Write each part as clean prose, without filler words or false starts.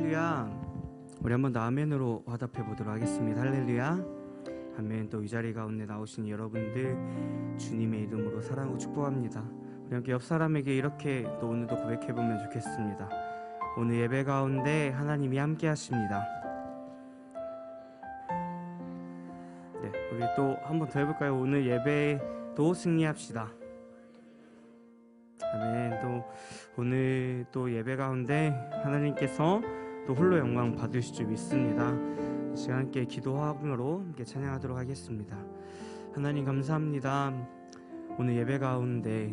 할렐루야. 우리 한번 더 아멘으로 화답해 보도록 하겠습니다. 할렐루야. 아멘. 또 이 자리 가운데 나오신 여러분들 주님의 이름으로 사랑하고 축복합니다. 우리 함께 옆 사람에게 이렇게 또 오늘도 고백해 보면 좋겠습니다. 오늘 예배 가운데 하나님이 함께 하십니다. 네, 우리 또 한번 더 해볼까요? 오늘 예배도 승리합시다. 아멘. 또 오늘 또 예배 가운데 하나님께서 또 홀로 영광 받으실 줄 믿습니다. 이 시간 함께 기도함으로 함께 찬양하도록 하겠습니다. 하나님 감사합니다. 오늘 예배 가운데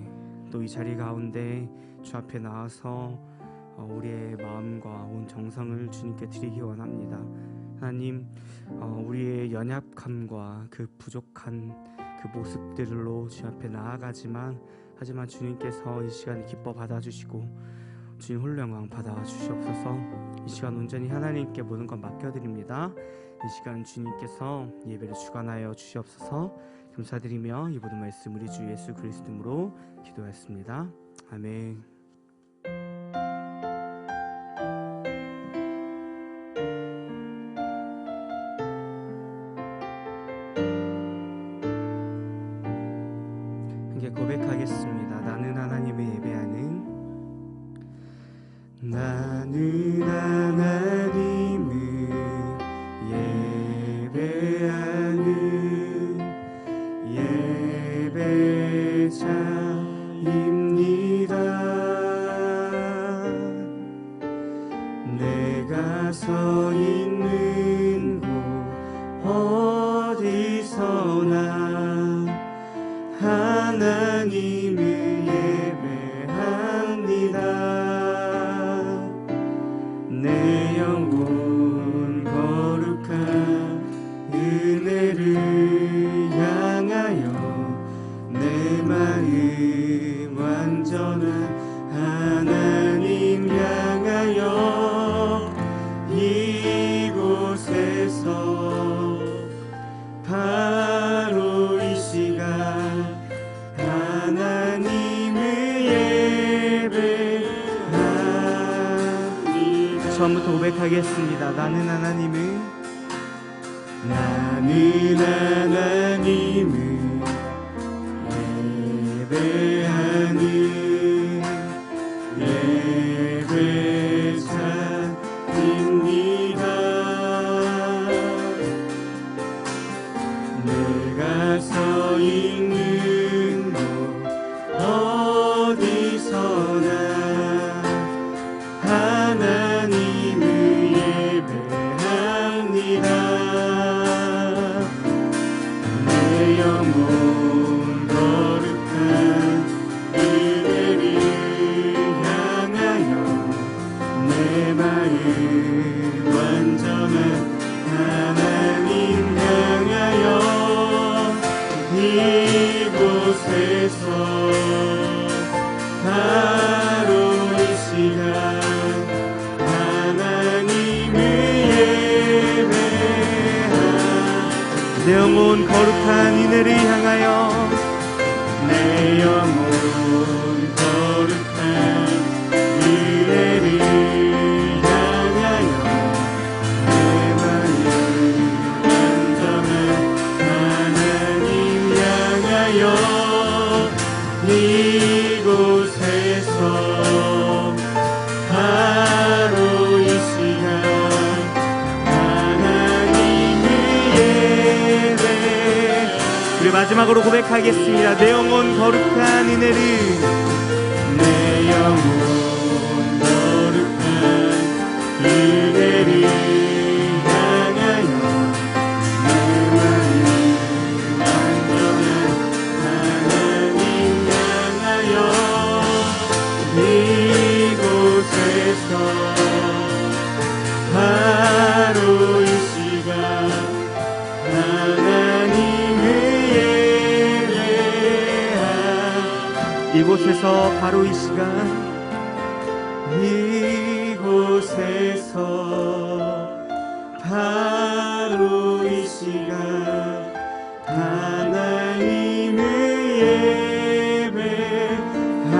또 이 자리 가운데 주 앞에 나와서 우리의 마음과 온 정성을 주님께 드리기 원합니다. 하나님, 우리의 연약함과 그 부족한 그 모습들로 주 앞에 하지만 주님께서 이 시간에 기뻐 받아주시고 주님 홀로 영광 받아주시옵소서. 이 시간 온전히 하나님께 모든 것 맡겨드립니다. 이 시간 주님께서 예배를 주관하여 주시옵소서. 감사드리며 이 모든 말씀 우리 주 예수 그리스도 이름으로 기도했습니다. 아멘. 함께 고백하겠습니다. 나는 하나님을 예배하는 예배자입니다. 내가 서 있는 곳 어디서나 하나님을 예배합니다. 내 영혼 거룩한 은혜를 향하여 내 마음 완전한 하나님 향하여 이곳에서 바로 이 시간 하나님을 예배합니다. 처음부터 고백하겠습니다. 나는 하나님을 예배하는 예배자입니다. 내가 서 있는 곳 어디서나 하나님을 예배합니다. 내 영혼 거룩한 은혜를 향하여 내 마음 완전한 하나님 향하여 이곳에서 바로 이 시간 하나님을 예배하는 내 영혼 거룩한 은혜를 향하여 내 영혼 거룩한 은혜를 향하여 내 마음 완전한 하나님 향하여 이곳에서 바로 이 시간 하나님을 예배. 우리 마지막으로 고백하겠습니다. 내 영혼 거룩한 은혜를 내 영혼 거룩한 은혜를 향하여 내 마음 완전한 하나님 향하여 이곳에서 바로 이 시간 하나님을 예배하는 이곳에서 바로 이 시간 이곳에서 바로 이 시간 하나님을 예배합니다.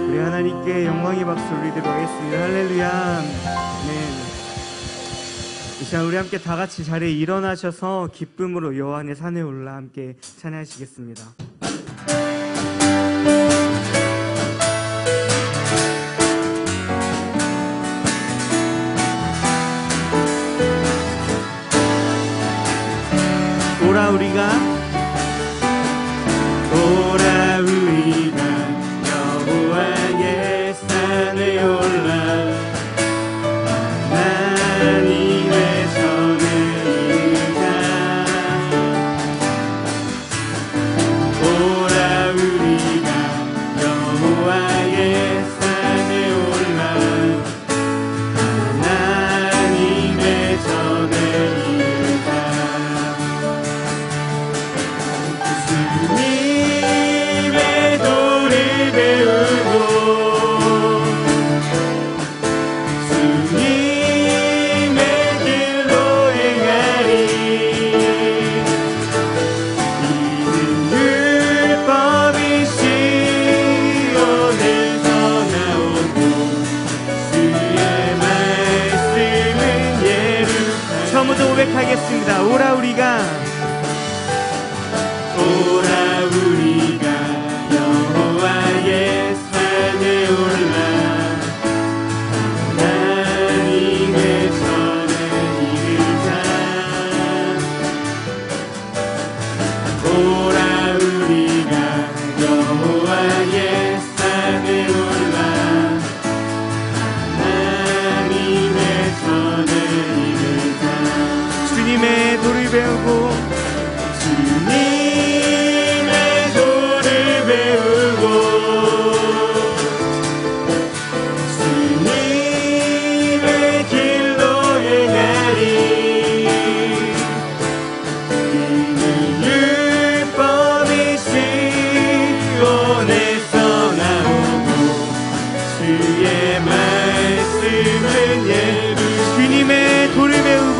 우리 하나님 하나님께 영광의 박수 올리도록 하겠습니다. 할렐루야. 네. 이 시간 우리 함께 다 같이 자리에 일어나셔서 기쁨으로 여호와의 산에 올라 함께 찬양하시겠습니다. 오라 우리가 여호와의 산에 올라 하나님의 전에 이르자. 오라 우리가 여호와의 산에 올라 하나님의 전에 이르자. 주님의 도를 배우고 주님의 길로 행하리. 이는 율법이 시온에서 나오고 주의 말씀은 예루살렘. 처음부터 고백하겠습니다. 오라 우리가 여호와의 산에 올라 하나님의 전에 이르자. 오라 우리가 여호와의 산에 올라 하나님의 전에 이르자. 주님의 도를 배우고 주님의 도를 배우고 주님의 길로 행하리. 이는 율법이 시온에서 나오고 주의 말씀은 예루살렘. 주님의 도를 배우고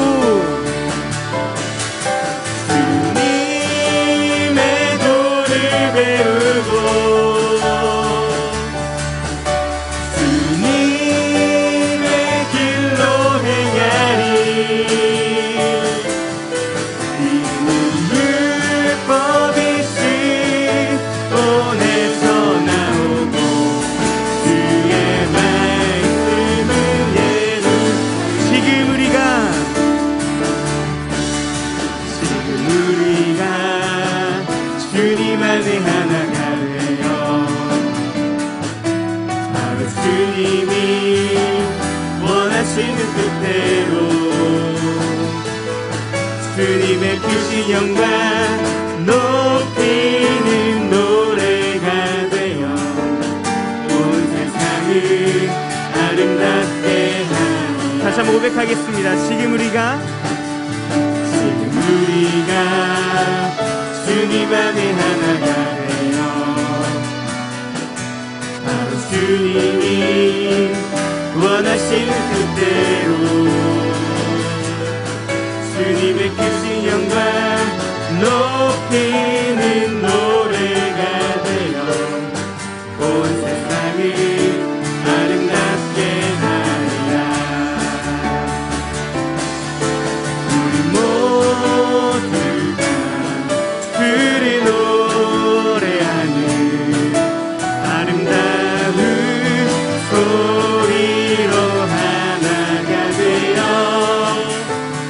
배우고 주님의 길로 행하리. 이는 율법이 시온에서 나오고 주의 말씀은 예루살렘. 지금 우리가 주님 안에 하나가 되어 바로 주님이 원하시는 뜻대로 주님의 크신 영광 높이는 노래가 되어 온 세상을 아름답게 하리. 다시 한번 고백하겠습니다. 지금 우리가 주님 안에 하나가 되어 바로 주님이 원하시는 뜻대로 주님의 크신 영광 높이는 노래가 되어 온 세상을 아름답게 하리라. 우리 모두가 그를 노래하는 아름다운 소리로 하나가 되어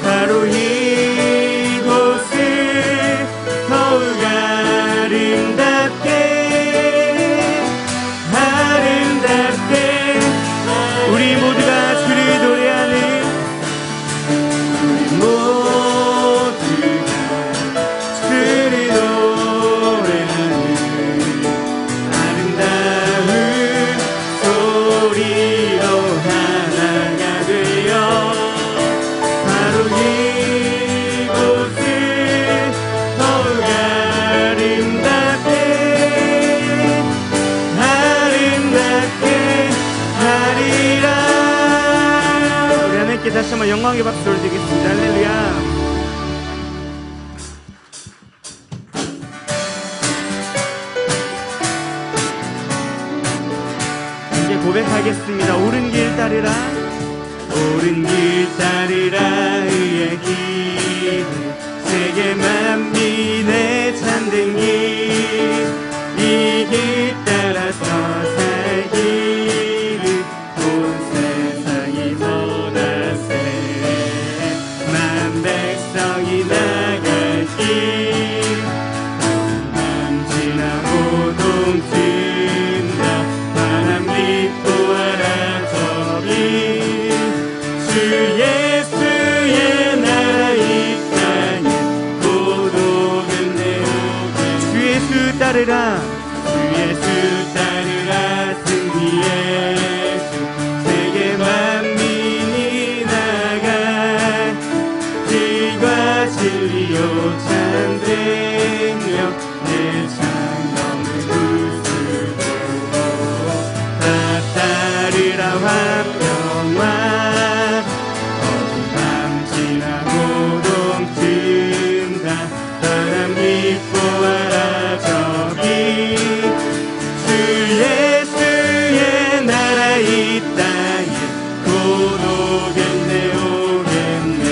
바로 이곳을 더욱 아름답게 우리 모두가 주를 노래하는 우리 모두가 주를 노래하는 아름다운 소리로 하나가 되어 바로 이곳을 더욱 아름답게 하리라. 우리 하나님께 다시 한번 영광의 박수 올리겠습니다. 할렐루야. 함께 고백하겠습니다. 옳은 길 따르라, 옳은 길 따르라. 의의 길, 세계 만민의 참된 길, 이 길 따라서 살기를 온 세상이 원하세. 만 백성이 나갈 길, 밤 지나고 동튼다. 바람 믿고하라 저기, 주 예수의 나라 이 땅에 곧 오겠네. 주 예수 따르라, 주 예수 따르라. 승리 예수, 세계 만민이 나가. 길과 진리요 참되며 내 창nom을 부수고. 다 따르라 화평화, 어두운 밤 지나고 동튼다. 바람 믿고하라 저기, 주 예수의 나라 이 땅에 곧 오겠네 오겠네.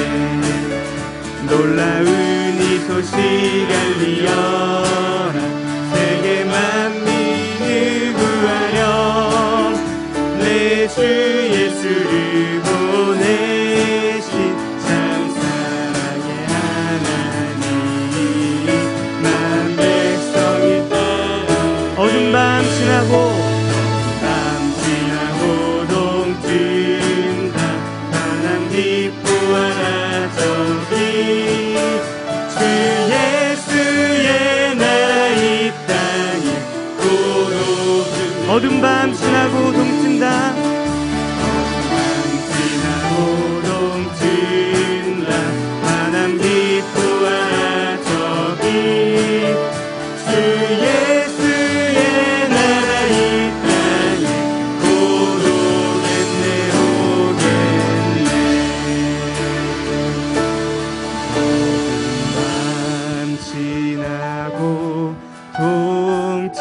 놀라운 이 소식 알리어라. 세계 만민을 구하려 내 주 예수를 보내신 참 사랑의 하나님. 만 백성이 따라 어두운 밤 지나고 동튼다. 바람 기뻐하라 저기, 주 예수의 나라 이 땅에 곧 오겠네. 어두운 밤 지나고 동튼다. 지나고 동튼다. 바람 기뻐하라 저기, 주 예수의 나라 이 땅에 곧 오겠네 오겠네. 밤 지나고 동튼다.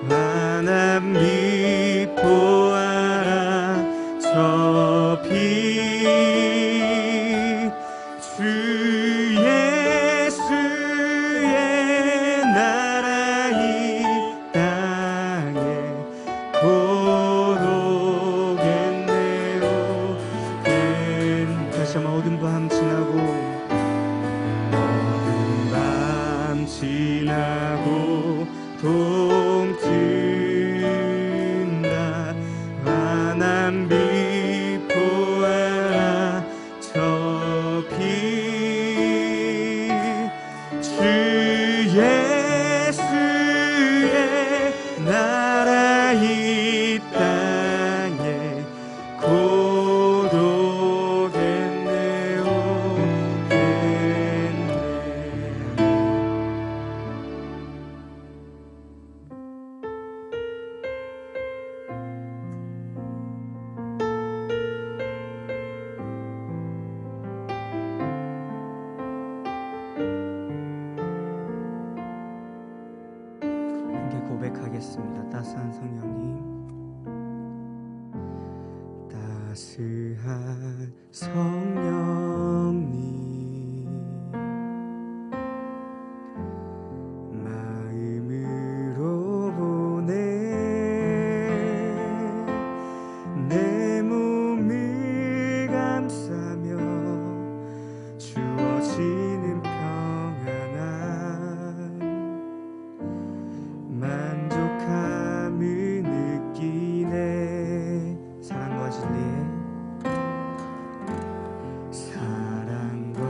바람 미포하라 저비, 주 예수의 나라 이 땅에 곧 오겠네 오겠네. 다시 한번 어두운 밤 지나고, 어두운 밤 지나고 동튼다. 바람 미포하라 저비, 주 예수의 나라 이 땅에 곧 오겠네 오겠네. 함께 고백하겠습니다. 따스한 성령님, 따스한 성령님, 마음으로 보내 내 몸을 감싸며 주어지는 평안함, 만족함을 느끼네. 사랑과 진리의, 사랑과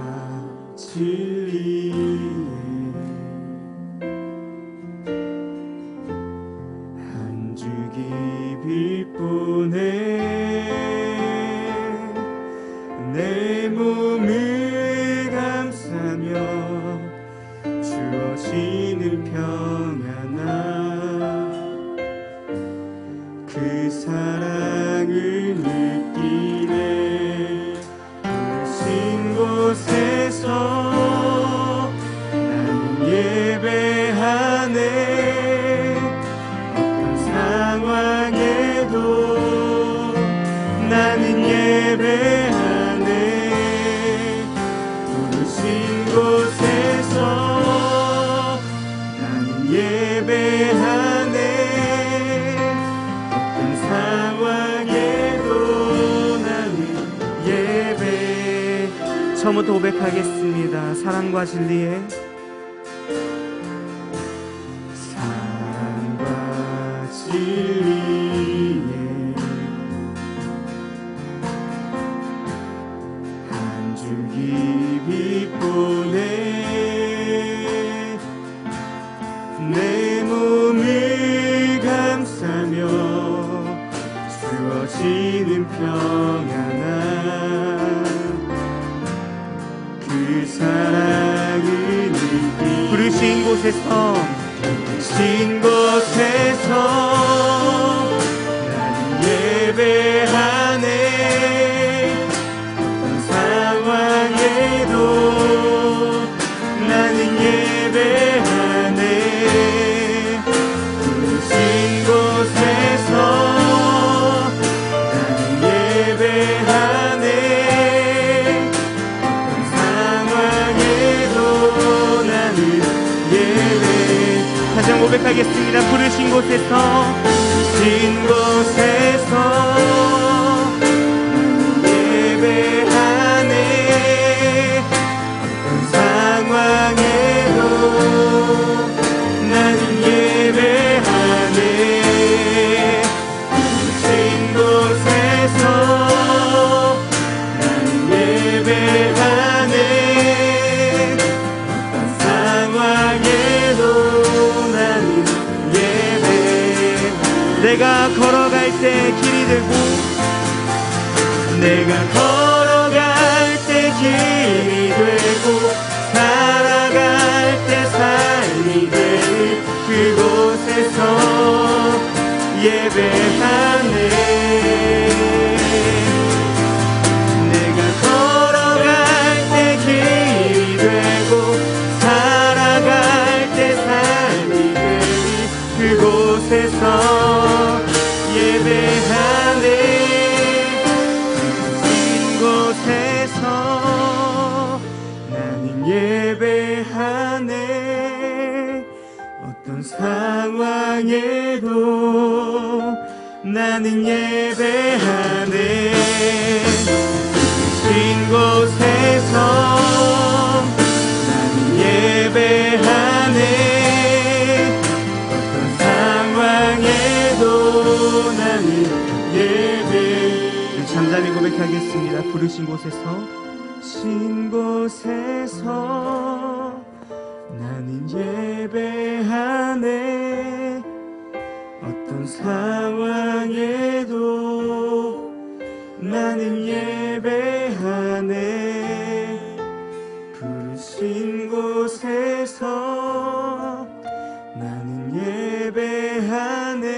처음부터 고백하겠습니다. 사랑과 진리에 사랑과 진리에 한 줄기 빛보내 내 몸을 감싸며 주어지는 평안한 그 사랑을 느끼 부르신 곳에서 나는 예배하네. 어떤 상황에도 나는 예배하네. 부르신 곳에서 나는 예배하네. 어떤 상황에도 나는 예배. 다시 한번 고백하겠습니다. 부르신 곳에서 나는 예배하네. 어떤 상황에도 나는 예배하네. 부르신 곳에서 나는 예배하네. 어떤 상황에도 나는 예배. 내가 걸어갈 때 길이 되고 내가 걸어갈 때 길이 되고 살아갈 때 삶이 되는 그곳에서 예배하네. 내가 걸어갈 때 길이 되고 살아갈 때 삶이 되는 그곳에서 예배하네. 부르신 곳에서 나는 예배하네. 어떤 상황에도 나는 예배하네. 부르신 곳에서 나는 예배하네. 어떤 상황에도 나는 예배. 잠잠히 고백하겠습니다. 부르신 곳에서 나는 예배하네. 어떤 상황에도 나는 예배하네. 부르신 곳에서 나는 예배하네.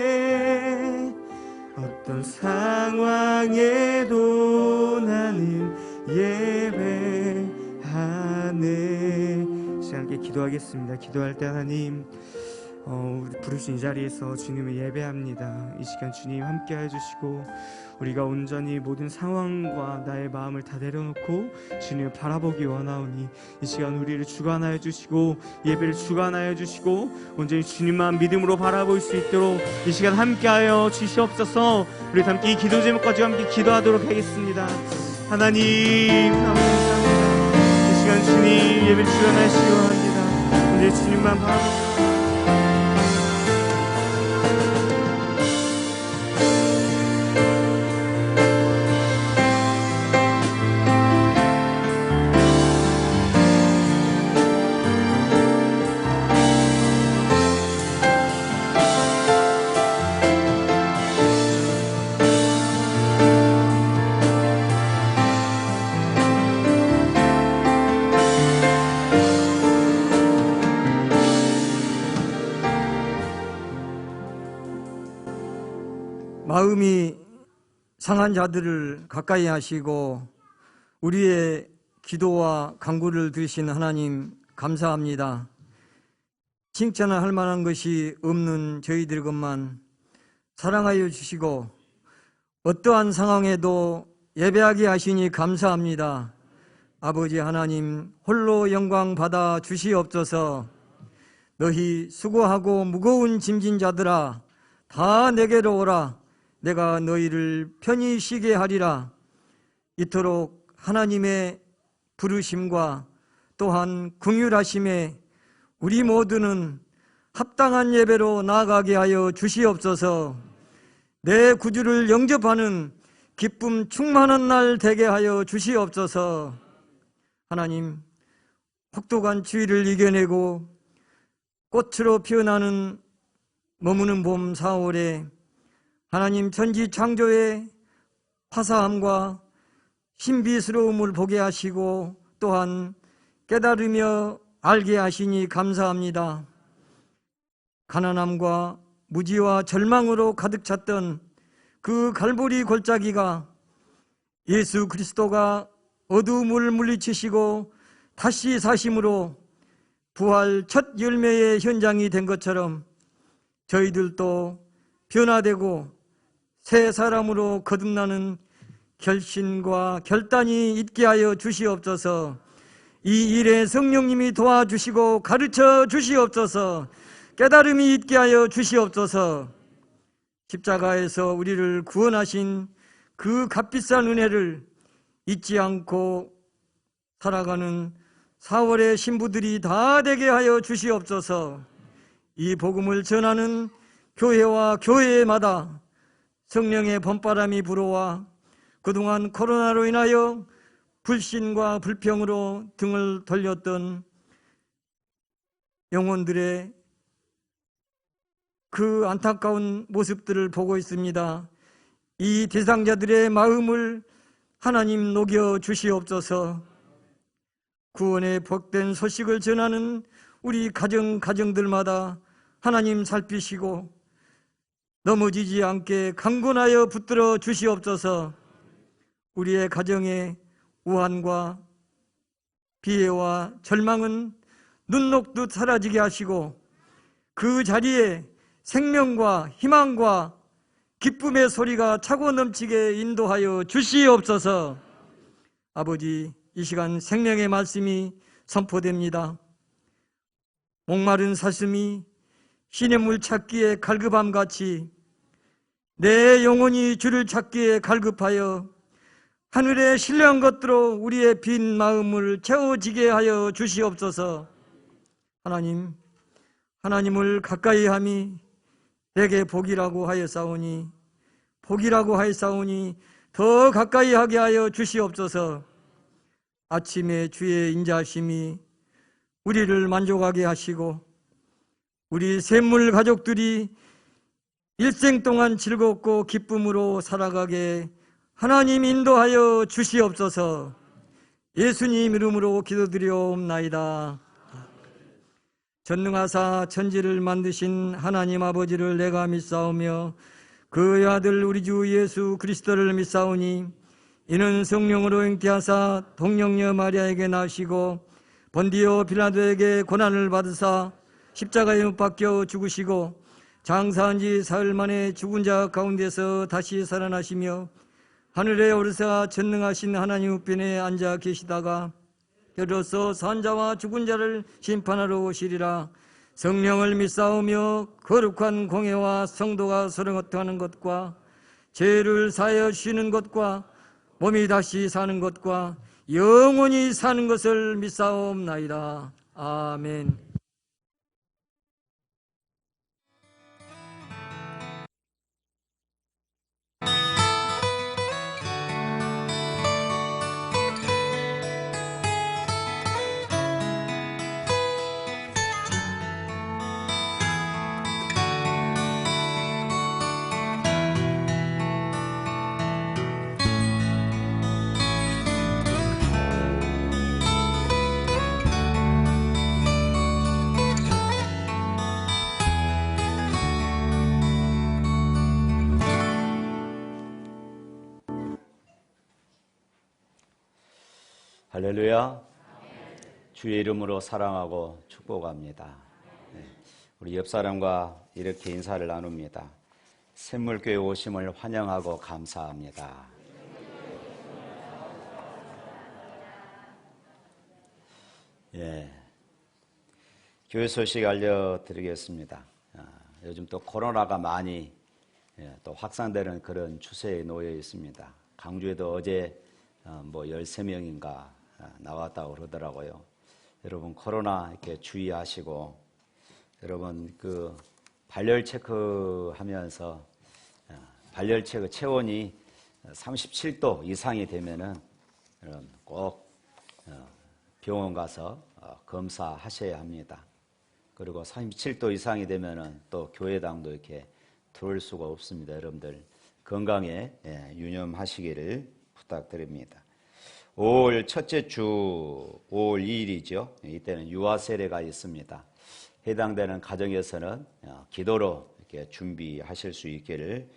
어떤 상황에도 나는 예배하네. 함께 기도하겠습니다. 기도할 때 하나님 우리 부르신 이 자리에서 주님을 예배합니다. 이 시간 주님 함께 해주시고 우리가 온전히 모든 상황과 나의 마음을 다 내려놓고 주님을 바라보기 원하오니 이 시간 우리를 주관하여 주시고 예배를 주관하여 주시고 온전히 주님만 믿음으로 바라볼 수 있도록 이 시간 함께하여 주시옵소서. 우리 함께 이 기도 제목까지 함께 기도하도록 하겠습니다. 하나님 감사합니다. 이 시간 주님 예배를 주관하시기 원합니다. 온전히 주님만 바라보고 마음이 상한 자들을 가까이 하시고 우리의 기도와 간구를 들으신 하나님 감사합니다. 칭찬을 할 만한 것이 없는 저희들 것만 사랑하여 주시고 어떠한 상황에도 예배하게 하시니 감사합니다. 아버지 하나님 홀로 영광 받아 주시옵소서. 너희 수고하고 무거운 짐진 자들아 다 내게로 오라. 내가 너희를 편히 쉬게 하리라. 이토록 하나님의 부르심과 또한 긍휼하심에 우리 모두는 합당한 예배로 나아가게 하여 주시옵소서. 내 구주를 영접하는 기쁨 충만한 날 되게 하여 주시옵소서. 하나님, 혹독한 추위를 이겨내고 꽃으로 피어나는 머무는 봄 4월에 하나님 천지 창조의 화사함과 신비스러움을 보게 하시고 또한 깨달으며 알게 하시니 감사합니다. 가난함과 무지와 절망으로 가득 찼던 그 갈보리 골짜기가 예수 그리스도가 어두움을 물리치시고 다시 사심으로 부활 첫 열매의 현장이 된 것처럼 저희들도 변화되고 새 사람으로 거듭나는 결심과 결단이 있게 하여 주시옵소서. 이 일에 성령님이 도와주시고 가르쳐 주시옵소서. 깨달음이 있게 하여 주시옵소서. 십자가에서 우리를 구원하신 그 값비싼 은혜를 잊지 않고 살아가는 4월의 신부들이 다 되게 하여 주시옵소서. 이 복음을 전하는 교회와 교회마다 성령의 봄바람이 불어와 그동안 코로나로 인하여 불신과 불평으로 등을 돌렸던 영혼들의 그 안타까운 모습들을 보고 있습니다. 이 대상자들의 마음을 하나님 녹여 주시옵소서. 구원의 복된 소식을 전하는 우리 가정들마다 하나님 살피시고 넘어지지 않게 강건하여 붙들어 주시옵소서. 우리의 가정의 우환과 비애와 절망은 눈 녹듯 사라지게 하시고 그 자리에 생명과 희망과 기쁨의 소리가 차고 넘치게 인도하여 주시옵소서. 아버지, 이 시간 생명의 말씀이 선포됩니다. 목마른 사슴이 시냇물 찾기에 갈급함같이 내 영혼이 주를 찾기에 갈급하여 하늘의 신령한 것들로 우리의 빈 마음을 채워지게 하여 주시옵소서. 하나님, 하나님을 가까이 함이 내게 복이라고 하였사오니 더 가까이 하게 하여 주시옵소서. 아침에 주의 인자하심이 우리를 만족하게 하시고 우리 샘물 가족들이 일생 동안 즐겁고 기쁨으로 살아가게 하나님 인도하여 주시옵소서. 예수님 이름으로 기도드리옵나이다. 전능하사 천지를 만드신 하나님 아버지를 내가 믿사오며 그의 아들 우리 주 예수 그리스도를 믿사오니 이는 성령으로 잉태하사 동정녀 마리아에게 나시고 본디오 빌라도에게 고난을 받으사 십자가에 못 박혀 죽으시고 장사한 지 사흘 만에 죽은 자 가운데서 다시 살아나시며 하늘에 오르사 전능하신 하나님 우편에 앉아 계시다가 때로서 산자와 죽은 자를 심판하러 오시리라. 성령을 믿사오며 거룩한 공회와 성도가 서로 어떠하는 것과 죄를 사하여 주시는 것과 몸이 다시 사는 것과 영원히 사는 것을 믿사옵나이다. 아멘. 할렐루야. 주의 이름으로 사랑하고 축복합니다. 우리 옆 사람과 이렇게 인사를 나눕니다. 샘물교회 오심을 환영하고 감사합니다. 교회 소식 알려드리겠습니다. 요즘 또 코로나가 많이 또 확산되는 그런 추세에 놓여 있습니다. 강주에도 어제 13명인가 나왔다고 그러더라고요. 여러분 코로나 이렇게 주의하시고 여러분 그 발열 체크하면서 발열 체크 체온이 37도 이상이 되면은 꼭 병원 가서 검사하셔야 합니다. 그리고 37도 이상이 되면은 또 교회당도 이렇게 들어올 수가 없습니다. 여러분들 건강에 유념하시기를 부탁드립니다. 5월 첫째 주 5월 2일이죠. 이때는 유아 세례가 있습니다. 해당되는 가정에서는 기도로 이렇게 준비하실 수 있기를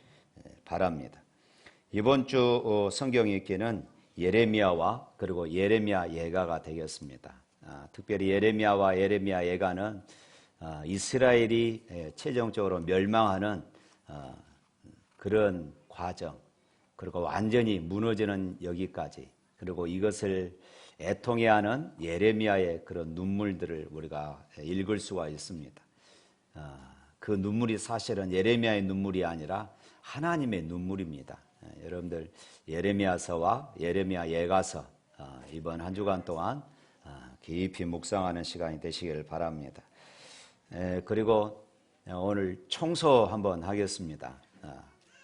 바랍니다. 이번 주 성경 읽기는 예레미야와 그리고 예레미야 예가가 되겠습니다. 특별히 예레미야와 예레미야 예가는 이스라엘이 최종적으로 멸망하는 그런 과정, 그리고 완전히 무너지는 여기까지, 그리고 이것을 애통해하는 예레미야의 그런 눈물들을 우리가 읽을 수가 있습니다. 그 눈물이 사실은 예레미야의 눈물이 아니라 하나님의 눈물입니다. 여러분들 예레미야서와 예레미야 예가서 이번 한 주간 동안 깊이 묵상하는 시간이 되시기를 바랍니다. 그리고 오늘 청소 한번 하겠습니다.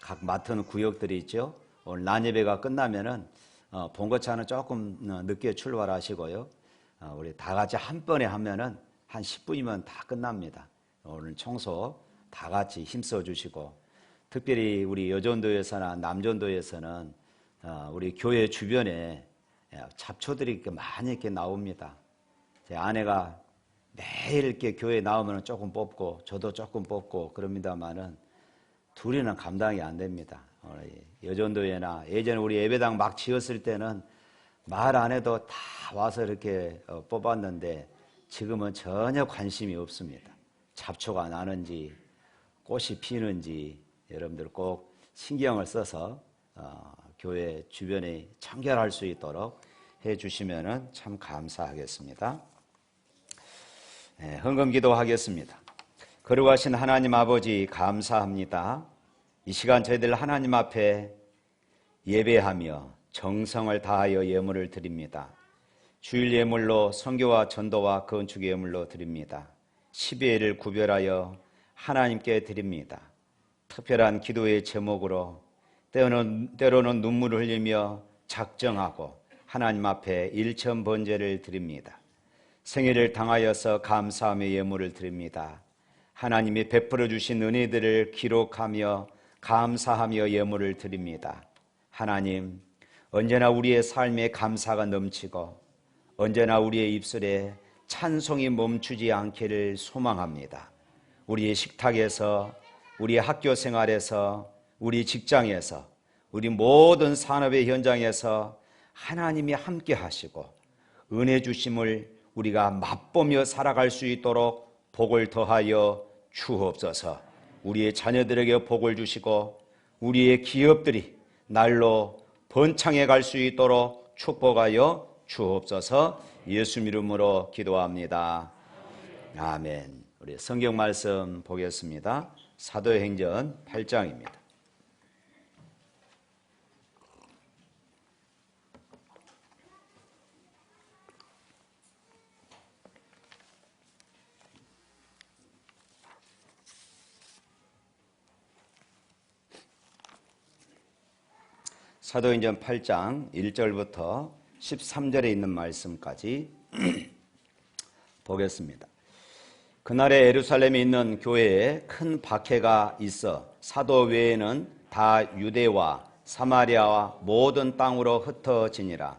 각 맡은 구역들이 있죠. 오늘 난예배가 끝나면은 본거차는 조금 늦게 출발하시고요. 우리 다 같이 한 번에 하면은 한 10분이면 다 끝납니다. 오늘 청소 다 같이 힘써 주시고, 특별히 우리 여전도에서나 남전도에서는 우리 교회 주변에 잡초들이 이렇게 많이 이렇게 나옵니다. 제 아내가 매일 이렇게 교회에 나오면 조금 뽑고 저도 조금 뽑고 그럽니다만은 둘이는 감당이 안 됩니다. 여전도회나 예전에 우리 예배당 막 지었을 때는 말 안 해도 다 와서 이렇게 뽑았는데 지금은 전혀 관심이 없습니다. 잡초가 나는지 꽃이 피는지 여러분들 꼭 신경을 써서 교회 주변에 청결할 수 있도록 해주시면 참 감사하겠습니다. 헌금 기도하겠습니다. 거룩하신 하나님 아버지 감사합니다. 이 시간 저희들 하나님 앞에 예배하며 정성을 다하여 예물을 드립니다. 주일 예물로 선교와 전도와 건축 예물로 드립니다. 12회를 구별하여 하나님께 드립니다. 특별한 기도의 제목으로 때로는 눈물을 흘리며 작정하고 하나님 앞에 일천 번제를 드립니다. 생애를 당하여서 감사하며 예물을 드립니다. 하나님이 베풀어 주신 은혜들을 기록하며 감사하며 예물을 드립니다. 하나님, 언제나 우리의 삶에 감사가 넘치고 언제나 우리의 입술에 찬송이 멈추지 않기를 소망합니다. 우리의 식탁에서, 우리의 학교 생활에서, 우리 직장에서, 우리 모든 산업의 현장에서 하나님이 함께 하시고 은혜 주심을 우리가 맛보며 살아갈 수 있도록 복을 더하여 주옵소서. 우리의 자녀들에게 복을 주시고 우리의 기업들이 날로 번창해 갈 수 있도록 축복하여 주옵소서. 예수 이름으로 기도합니다. 아멘. 우리 성경 말씀 보겠습니다. 사도행전 8장입니다. 사도행전 8장 1절부터 13절에 있는 말씀까지 보겠습니다. 그날에 예루살렘에 있는 교회에 큰 박해가 있어 사도 외에는 다 유대와 사마리아와 모든 땅으로 흩어지니라.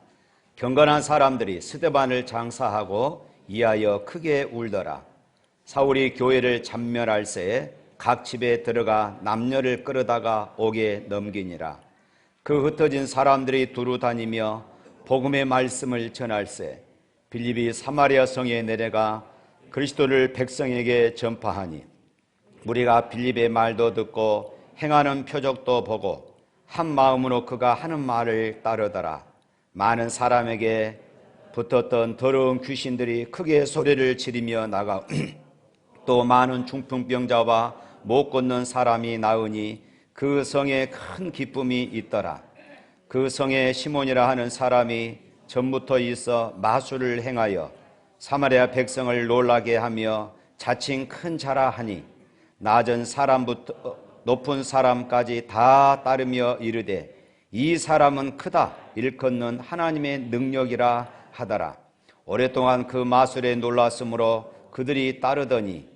경건한 사람들이 스데반을 장사하고 이하여 크게 울더라. 사울이 교회를 잡멸할새 각 집에 들어가 남녀를 끌어다가 옥에 넘기니라. 그 흩어진 사람들이 두루 다니며 복음의 말씀을 전할새 빌립이 사마리아 성에 내려가 그리스도를 백성에게 전파하니 우리가 빌립의 말도 듣고 행하는 표적도 보고 한 마음으로 그가 하는 말을 따르더라. 많은 사람에게 붙었던 더러운 귀신들이 크게 소리를 지르며 나가 또 많은 중풍병자와 못 걷는 사람이 나으니 그 성에 큰 기쁨이 있더라. 그 성에 시몬이라 하는 사람이 전부터 있어 마술을 행하여 사마리아 백성을 놀라게 하며 자칭 큰 자라 하니 낮은 사람부터 높은 사람까지 다 따르며 이르되 이 사람은 크다 일컫는 하나님의 능력이라 하더라. 오랫동안 그 마술에 놀랐으므로 그들이 따르더니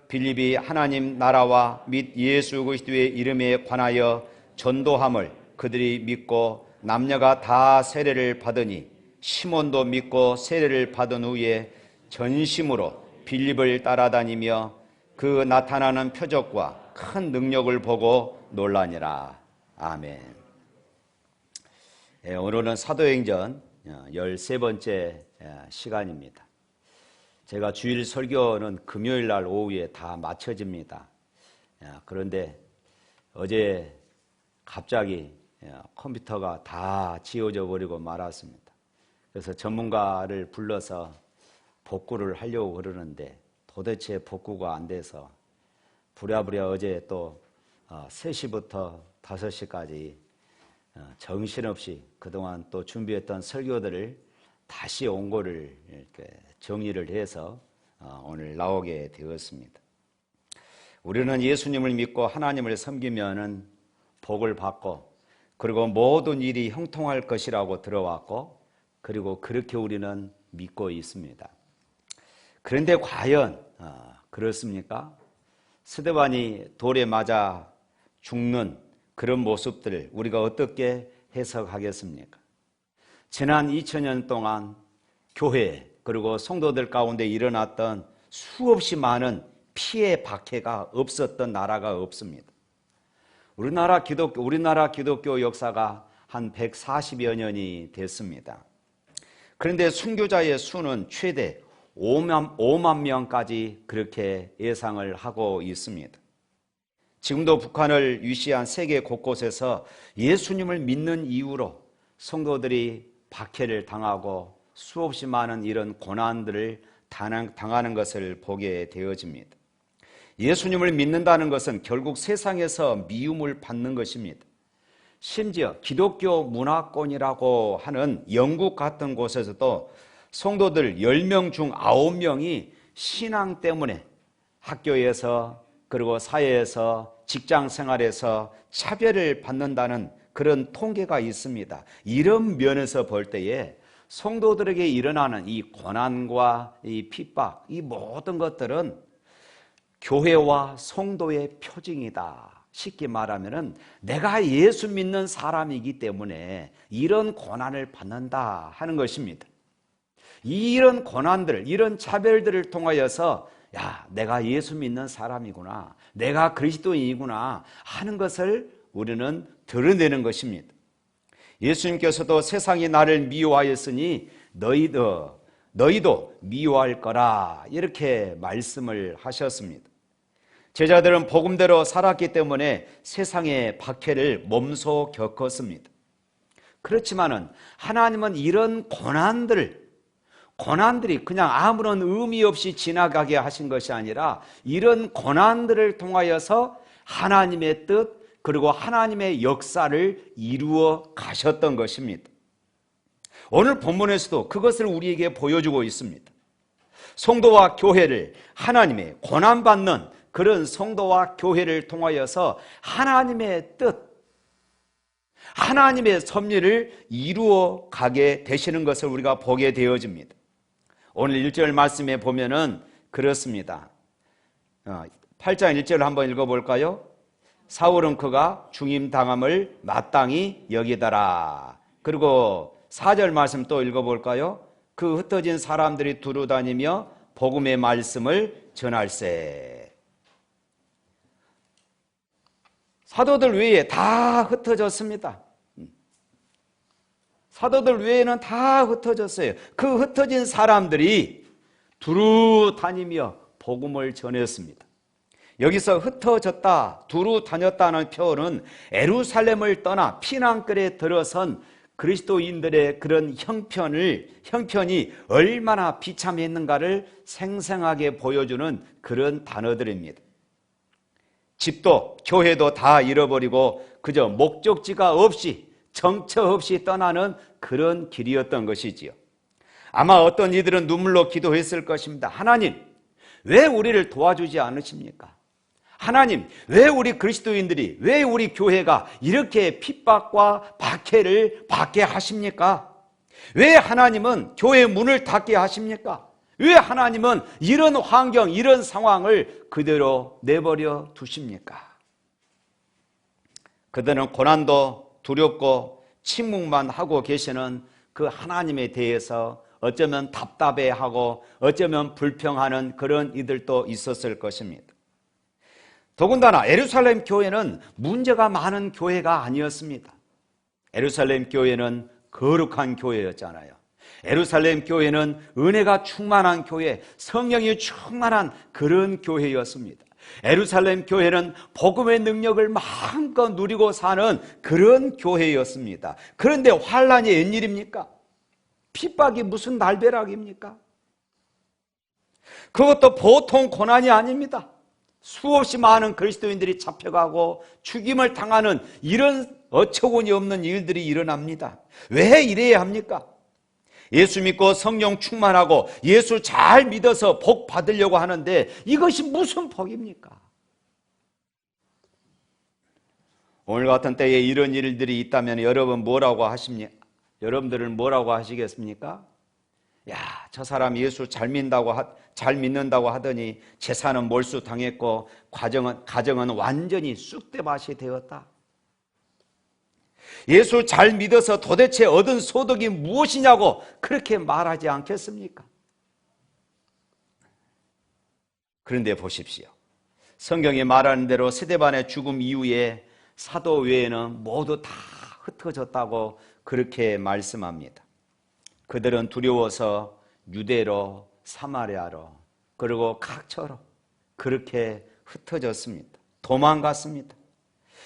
빌립이 하나님 나라와 및 예수 그리스도의 이름에 관하여 전도함을 그들이 믿고 남녀가 다 세례를 받으니 시몬도 믿고 세례를 받은 후에 전심으로 빌립을 따라다니며 그 나타나는 표적과 큰 능력을 보고 놀라니라. 아멘. 오늘은 사도행전 13번째 시간입니다. 제가 주일 설교는 금요일 날 오후에 다 마쳐집니다. 그런데 어제 갑자기 컴퓨터가 다 지워져 버리고 말았습니다. 그래서 전문가를 불러서 복구를 하려고 그러는데 도대체 복구가 안 돼서 부랴부랴 어제 또 3시부터 5시까지 정신없이 그동안 또 준비했던 설교들을 다시 원고를 이렇게 정리를 해서 오늘 나오게 되었습니다. 우리는 예수님을 믿고 하나님을 섬기면은 복을 받고 그리고 모든 일이 형통할 것이라고 들어왔고 그리고 그렇게 우리는 믿고 있습니다. 그런데 과연 그렇습니까? 스데반이 돌에 맞아 죽는 그런 모습들을 우리가 어떻게 해석하겠습니까? 지난 2000년 동안 교회 그리고 성도들 가운데 일어났던 수없이 많은 피해 박해가 없었던 나라가 없습니다. 우리나라 기독교 역사가 한 140여 년이 됐습니다. 그런데 순교자의 수는 최대 5만 명까지 그렇게 예상을 하고 있습니다. 지금도 북한을 위시한 세계 곳곳에서 예수님을 믿는 이유로 성도들이 박해를 당하고 수없이 많은 이런 고난들을 당하는 것을 보게 되어집니다. 예수님을 믿는다는 것은 결국 세상에서 미움을 받는 것입니다. 심지어 기독교 문화권이라고 하는 영국 같은 곳에서도 성도들 10명 중 9명이 신앙 때문에 학교에서 그리고 사회에서 직장 생활에서 차별을 받는다는 그런 통계가 있습니다. 이런 면에서 볼 때에 성도들에게 일어나는 이 고난과 이 핍박, 이 모든 것들은 교회와 성도의 표징이다. 쉽게 말하면은 내가 예수 믿는 사람이기 때문에 이런 고난을 받는다 하는 것입니다. 이런 고난들, 이런 차별들을 통하여서 야, 내가 예수 믿는 사람이구나, 내가 그리스도인이구나 하는 것을 우리는 드러내는 것입니다. 예수님께서도 세상이 나를 미워하였으니 너희도 미워할 거라 이렇게 말씀을 하셨습니다. 제자들은 복음대로 살았기 때문에 세상의 박해를 몸소 겪었습니다. 그렇지만은 하나님은 이런 고난들이 그냥 아무런 의미 없이 지나가게 하신 것이 아니라 이런 고난들을 통하여서 하나님의 뜻 그리고 하나님의 역사를 이루어 가셨던 것입니다. 오늘 본문에서도 그것을 우리에게 보여주고 있습니다. 성도와 교회를 하나님의 고난받는 그런 성도와 교회를 통하여서 하나님의 뜻, 하나님의 섭리를 이루어 가게 되시는 것을 우리가 보게 되어집니다. 오늘 1절 말씀에 보면은 그렇습니다. 8장 1절을 한번 읽어볼까요? 사울은 그가 중임당함을 마땅히 여기더라. 그리고 4절 말씀 또 읽어볼까요? 그 흩어진 사람들이 두루 다니며 복음의 말씀을 전할세. 사도들 외에 다 흩어졌습니다. 사도들 외에는 다 흩어졌어요. 그 흩어진 사람들이 두루 다니며 복음을 전했습니다. 여기서 흩어졌다, 두루 다녔다는 표현은 예루살렘을 떠나 피난길에 들어선 그리스도인들의 그런 형편이 얼마나 비참했는가를 생생하게 보여주는 그런 단어들입니다. 집도 교회도 다 잃어버리고 그저 목적지가 없이 정처 없이 떠나는 그런 길이었던 것이지요. 아마 어떤 이들은 눈물로 기도했을 것입니다. 하나님, 왜 우리를 도와주지 않으십니까? 하나님, 왜 우리 그리스도인들이, 왜 우리 교회가 이렇게 핍박과 박해를 받게 하십니까? 왜 하나님은 교회 문을 닫게 하십니까? 왜 하나님은 이런 환경, 이런 상황을 그대로 내버려 두십니까? 그들은 고난도 두렵고 침묵만 하고 계시는 그 하나님에 대해서 어쩌면 답답해하고 어쩌면 불평하는 그런 이들도 있었을 것입니다. 더군다나 예루살렘 교회는 문제가 많은 교회가 아니었습니다. 예루살렘 교회는 거룩한 교회였잖아요. 예루살렘 교회는 은혜가 충만한 교회, 성령이 충만한 그런 교회였습니다. 예루살렘 교회는 복음의 능력을 마음껏 누리고 사는 그런 교회였습니다. 그런데 환란이 웬일입니까? 핍박이 무슨 날벼락입니까? 그것도 보통 고난이 아닙니다. 수없이 많은 그리스도인들이 잡혀가고 죽임을 당하는 이런 어처구니 없는 일들이 일어납니다. 왜 이래야 합니까? 예수 믿고 성령 충만하고 예수 잘 믿어서 복 받으려고 하는데 이것이 무슨 복입니까? 오늘 같은 때에 이런 일들이 있다면 여러분 뭐라고 하십니까? 여러분들은 뭐라고 하시겠습니까? 야, 저 사람 예수 잘 믿는다고 하더니 재산은 몰수당했고 가정은 완전히 쑥대밭이 되었다. 예수 잘 믿어서 도대체 얻은 소득이 무엇이냐고 그렇게 말하지 않겠습니까? 그런데 보십시오. 성경이 말하는 대로 스데반의 죽음 이후에 사도 외에는 모두 다 흩어졌다고 그렇게 말씀합니다. 그들은 두려워서 유대로 사마리아로 그리고 각처로 그렇게 흩어졌습니다. 도망갔습니다.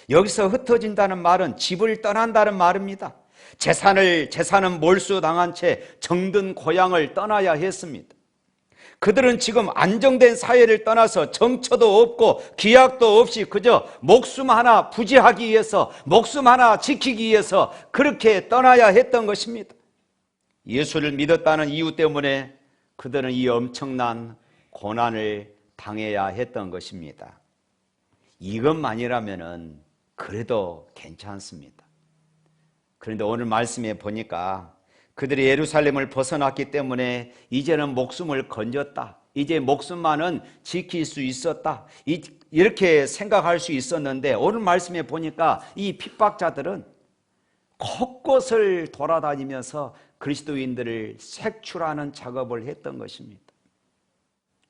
여기서 흩어진다는 말은 집을 떠난다는 말입니다. 재산은 몰수당한 채 정든 고향을 떠나야 했습니다. 그들은 지금 안정된 사회를 떠나서 정처도 없고 기약도 없이 그저 목숨 하나 부지하기 위해서, 목숨 하나 지키기 위해서 그렇게 떠나야 했던 것입니다. 예수를 믿었다는 이유 때문에 그들은 이 엄청난 고난을 당해야 했던 것입니다. 이것만이라면 그래도 괜찮습니다. 그런데 오늘 말씀에 보니까 그들이 예루살렘을 벗어났기 때문에 이제는 목숨을 건졌다. 이제 목숨만은 지킬 수 있었다. 이렇게 생각할 수 있었는데 오늘 말씀에 보니까 이 핍박자들은 곳곳을 돌아다니면서 그리스도인들을 색출하는 작업을 했던 것입니다.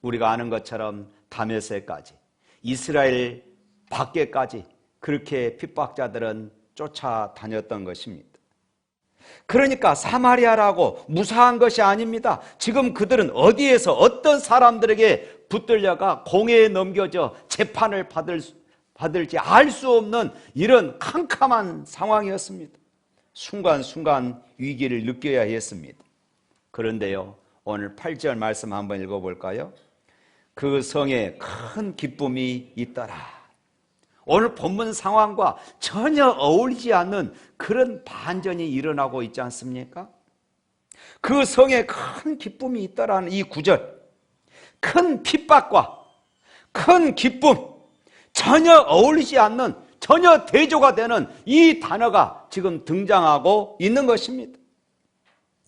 우리가 아는 것처럼 다메섹까지, 이스라엘 밖에까지 그렇게 핍박자들은 쫓아다녔던 것입니다. 그러니까 사마리아라고 무사한 것이 아닙니다. 지금 그들은 어디에서 어떤 사람들에게 붙들려가 공회에 넘겨져 재판을 받을지 알 수 없는 이런 캄캄한 상황이었습니다. 순간순간 위기를 느껴야 했습니다. 그런데요, 오늘 8절 말씀 한번 읽어볼까요? 그 성에 큰 기쁨이 있더라. 오늘 본문 상황과 전혀 어울리지 않는 그런 반전이 일어나고 있지 않습니까? 그 성에 큰 기쁨이 있다라는 이 구절, 큰 핍박과 큰 기쁨, 전혀 어울리지 않는, 전혀 대조가 되는 이 단어가 지금 등장하고 있는 것입니다.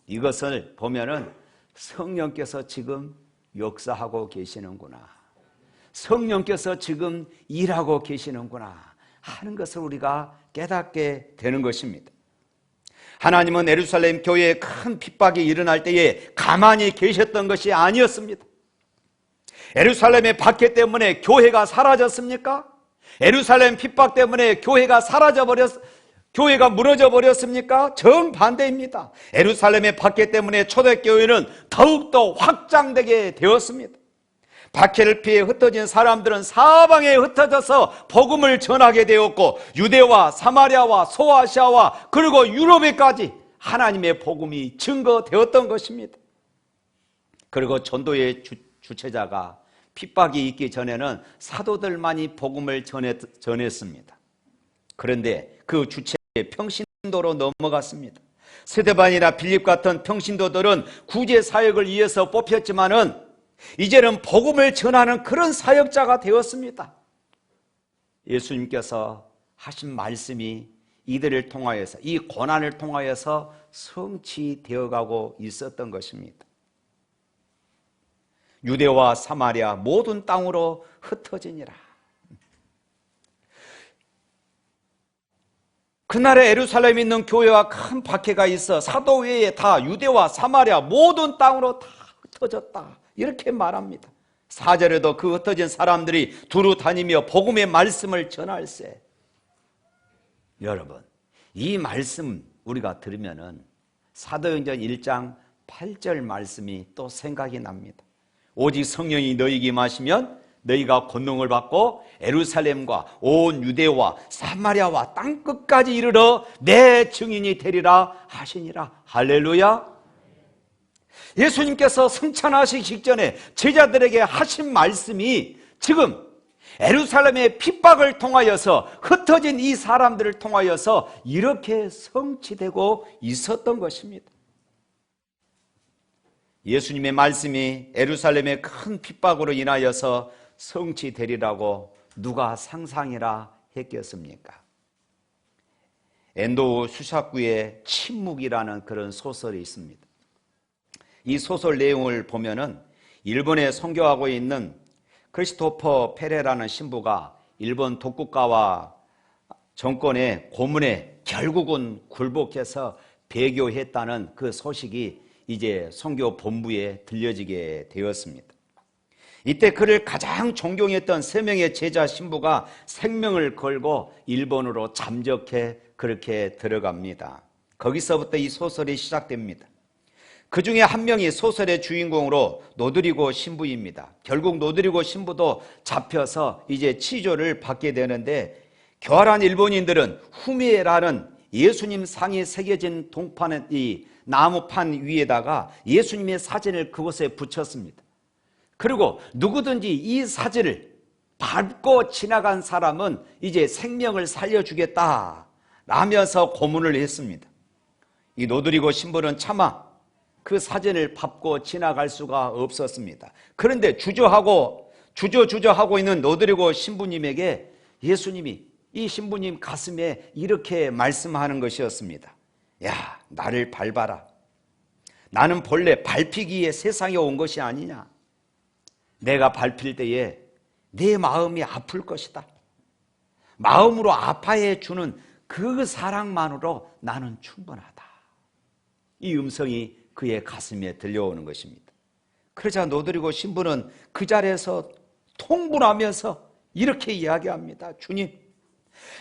이것을 보면은 성령께서 지금 역사하고 계시는구나, 성령께서 지금 일하고 계시는구나 하는 것을 우리가 깨닫게 되는 것입니다. 하나님은 예루살렘 교회에 큰 핍박이 일어날 때에 가만히 계셨던 것이 아니었습니다. 예루살렘의 박해 때문에 교회가 사라졌습니까? 예루살렘 핍박 때문에 교회가 무너져 버렸습니까? 정반대입니다. 예루살렘의 박해 때문에 초대교회는 더욱더 확장되게 되었습니다. 박해를 피해 흩어진 사람들은 사방에 흩어져서 복음을 전하게 되었고 유대와 사마리아와 소아시아와 그리고 유럽에까지 하나님의 복음이 증거되었던 것입니다. 그리고 전도의 주체자가 핍박이 있기 전에는 사도들만이 복음을 전했습니다. 그런데 그 주체의 평신 평신도로 넘어갔습니다. 스데반이나 빌립 같은 평신도들은 구제 사역을 위해서 뽑혔지만은 이제는 복음을 전하는 그런 사역자가 되었습니다. 예수님께서 하신 말씀이 이들을 통하여서, 이 고난을 통하여서 성취되어 가고 있었던 것입니다. 유대와 사마리아 모든 땅으로 흩어지니라. 그날에 예루살렘에 있는 교회와 큰 박해가 있어 사도 외에 다 유대와 사마리아 모든 땅으로 다 흩어졌다, 이렇게 말합니다. 4절에도 그 흩어진 사람들이 두루 다니며 복음의 말씀을 전할세. 여러분, 이 말씀 우리가 들으면은 사도행전 1장 8절 말씀이 또 생각이 납니다. 오직 성령이 너희에게 임하시면 너희가 권능을 받고 예루살렘과 온 유대와 사마리아와 땅끝까지 이르러 내 증인이 되리라 하시니라. 할렐루야. 예수님께서 승천하시기 직전에 제자들에게 하신 말씀이 지금 예루살렘의 핍박을 통하여서, 흩어진 이 사람들을 통하여서 이렇게 성취되고 있었던 것입니다. 예수님의 말씀이 예루살렘의 큰 핍박으로 인하여서 성취되리라고 누가 상상이라 했겠습니까? 엔도우 수샤쿠의 침묵이라는 그런 소설이 있습니다. 이 소설 내용을 보면은 일본에 선교하고 있는 크리스토퍼 페레라는 신부가 일본 독국가와 정권의 고문에 결국은 굴복해서 배교했다는 그 소식이 이제 선교 본부에 들려지게 되었습니다. 이때 그를 가장 존경했던 3명의 제자 신부가 생명을 걸고 일본으로 잠적해 그렇게 들어갑니다. 거기서부터 이 소설이 시작됩니다. 그 중에 한 명이 소설의 주인공으로 노드리고 신부입니다. 결국 노드리고 신부도 잡혀서 이제 치조를 받게 되는데, 교활한 일본인들은 후미에라는 예수님 상이 새겨진 동판의 이 나무판 위에다가 예수님의 사진을 그곳에 붙였습니다. 그리고 누구든지 이 사진을 밟고 지나간 사람은 이제 생명을 살려주겠다 라면서 고문을 했습니다. 이 노드리고 신부는 차마 그 사진을 밟고 지나갈 수가 없었습니다. 그런데 주저하고 있는 노드리고 신부님에게 예수님이 이 신부님 가슴에 이렇게 말씀하는 것이었습니다. 야, 나를 밟아라. 나는 본래 밟히기 위해 세상에 온 것이 아니냐. 내가 밟힐 때에 내 마음이 아플 것이다. 마음으로 아파해 주는 그 사랑만으로 나는 충분하다. 이 음성이 그의 가슴에 들려오는 것입니다. 그러자 노드리고 신부는 그 자리에서 통분하면서 이렇게 이야기합니다. 주님,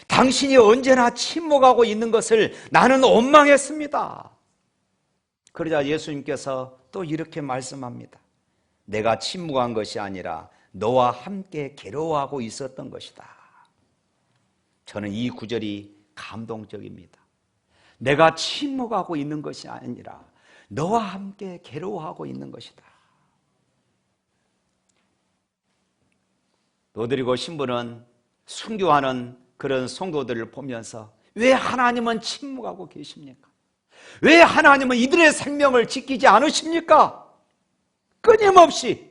당신이 언제나 침묵하고 있는 것을 나는 원망했습니다. 그러자 예수님께서 또 이렇게 말씀합니다. 내가 침묵한 것이 아니라 너와 함께 괴로워하고 있었던 것이다. 저는 이 구절이 감동적입니다. 내가 침묵하고 있는 것이 아니라 너와 함께 괴로워하고 있는 것이다. 노드리고 신부는 순교하는 그런 성도들을 보면서 왜 하나님은 침묵하고 계십니까? 왜 하나님은 이들의 생명을 지키지 않으십니까? 끊임없이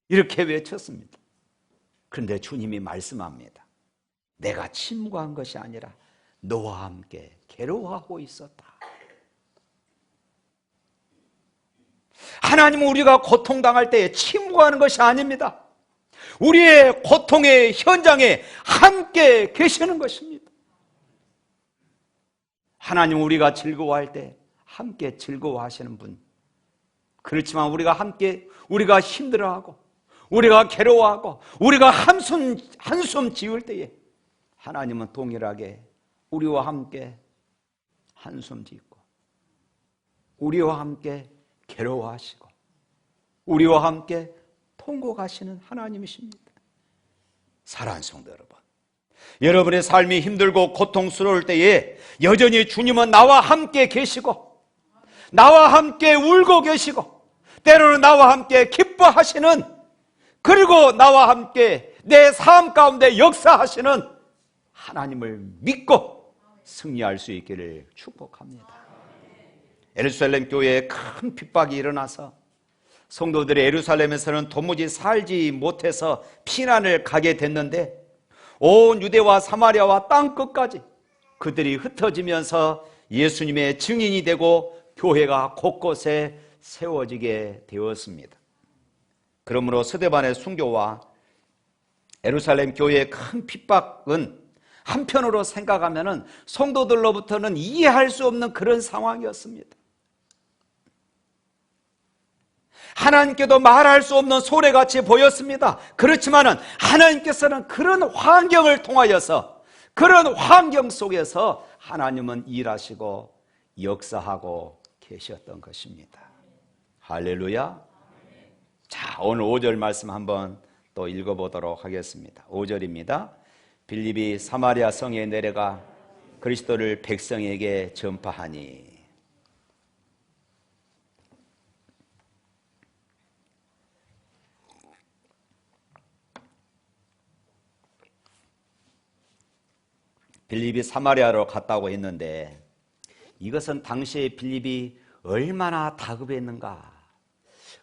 이렇게 외쳤습니다. 그런데 주님이 말씀합니다. 내가 침묵한 것이 아니라 너와 함께 괴로워하고 있었다. 하나님은 우리가 고통당할 때에 침묵하는 것이 아닙니다. 우리의 고통의 현장에 함께 계시는 것입니다. 하나님은 우리가 즐거워할 때 함께 즐거워하시는 분. 그렇지만 우리가 힘들어하고 우리가 괴로워하고 우리가 한숨 지을 때에 하나님은 동일하게 우리와 함께 한숨 짓고 우리와 함께 괴로워하시고 우리와 함께 통곡하시는 하나님이십니다. 사랑하는 성도 여러분, 여러분의 삶이 힘들고 고통스러울 때에 여전히 주님은 나와 함께 계시고 나와 함께 울고 계시고 때로는 나와 함께 기뻐하시는, 그리고 나와 함께 내 삶 가운데 역사하시는 하나님을 믿고 승리할 수 있기를 축복합니다. 예루살렘 교회에 큰 핍박이 일어나서 성도들이 예루살렘에서는 도무지 살지 못해서 피난을 가게 됐는데 온 유대와 사마리아와 땅끝까지 그들이 흩어지면서 예수님의 증인이 되고 교회가 곳곳에 세워지게 되었습니다. 그러므로 스데반의 순교와 예루살렘 교회의 큰 핍박은 한편으로 생각하면 성도들로부터는 이해할 수 없는 그런 상황이었습니다. 하나님께도 말할 수 없는 소리같이 보였습니다. 그렇지만 하나님께서는 그런 환경을 통하여서, 그런 환경 속에서 하나님은 일하시고 역사하고 계셨던 것입니다. 할렐루야. 자, 오늘 5절 말씀 한번 또 읽어보도록 하겠습니다. 5절입니다. 빌립이 사마리아 성에 내려가 그리스도를 백성에게 전파하니. 빌립이 사마리아로 갔다고 했는데 이것은 당시에 빌립이 얼마나 다급했는가,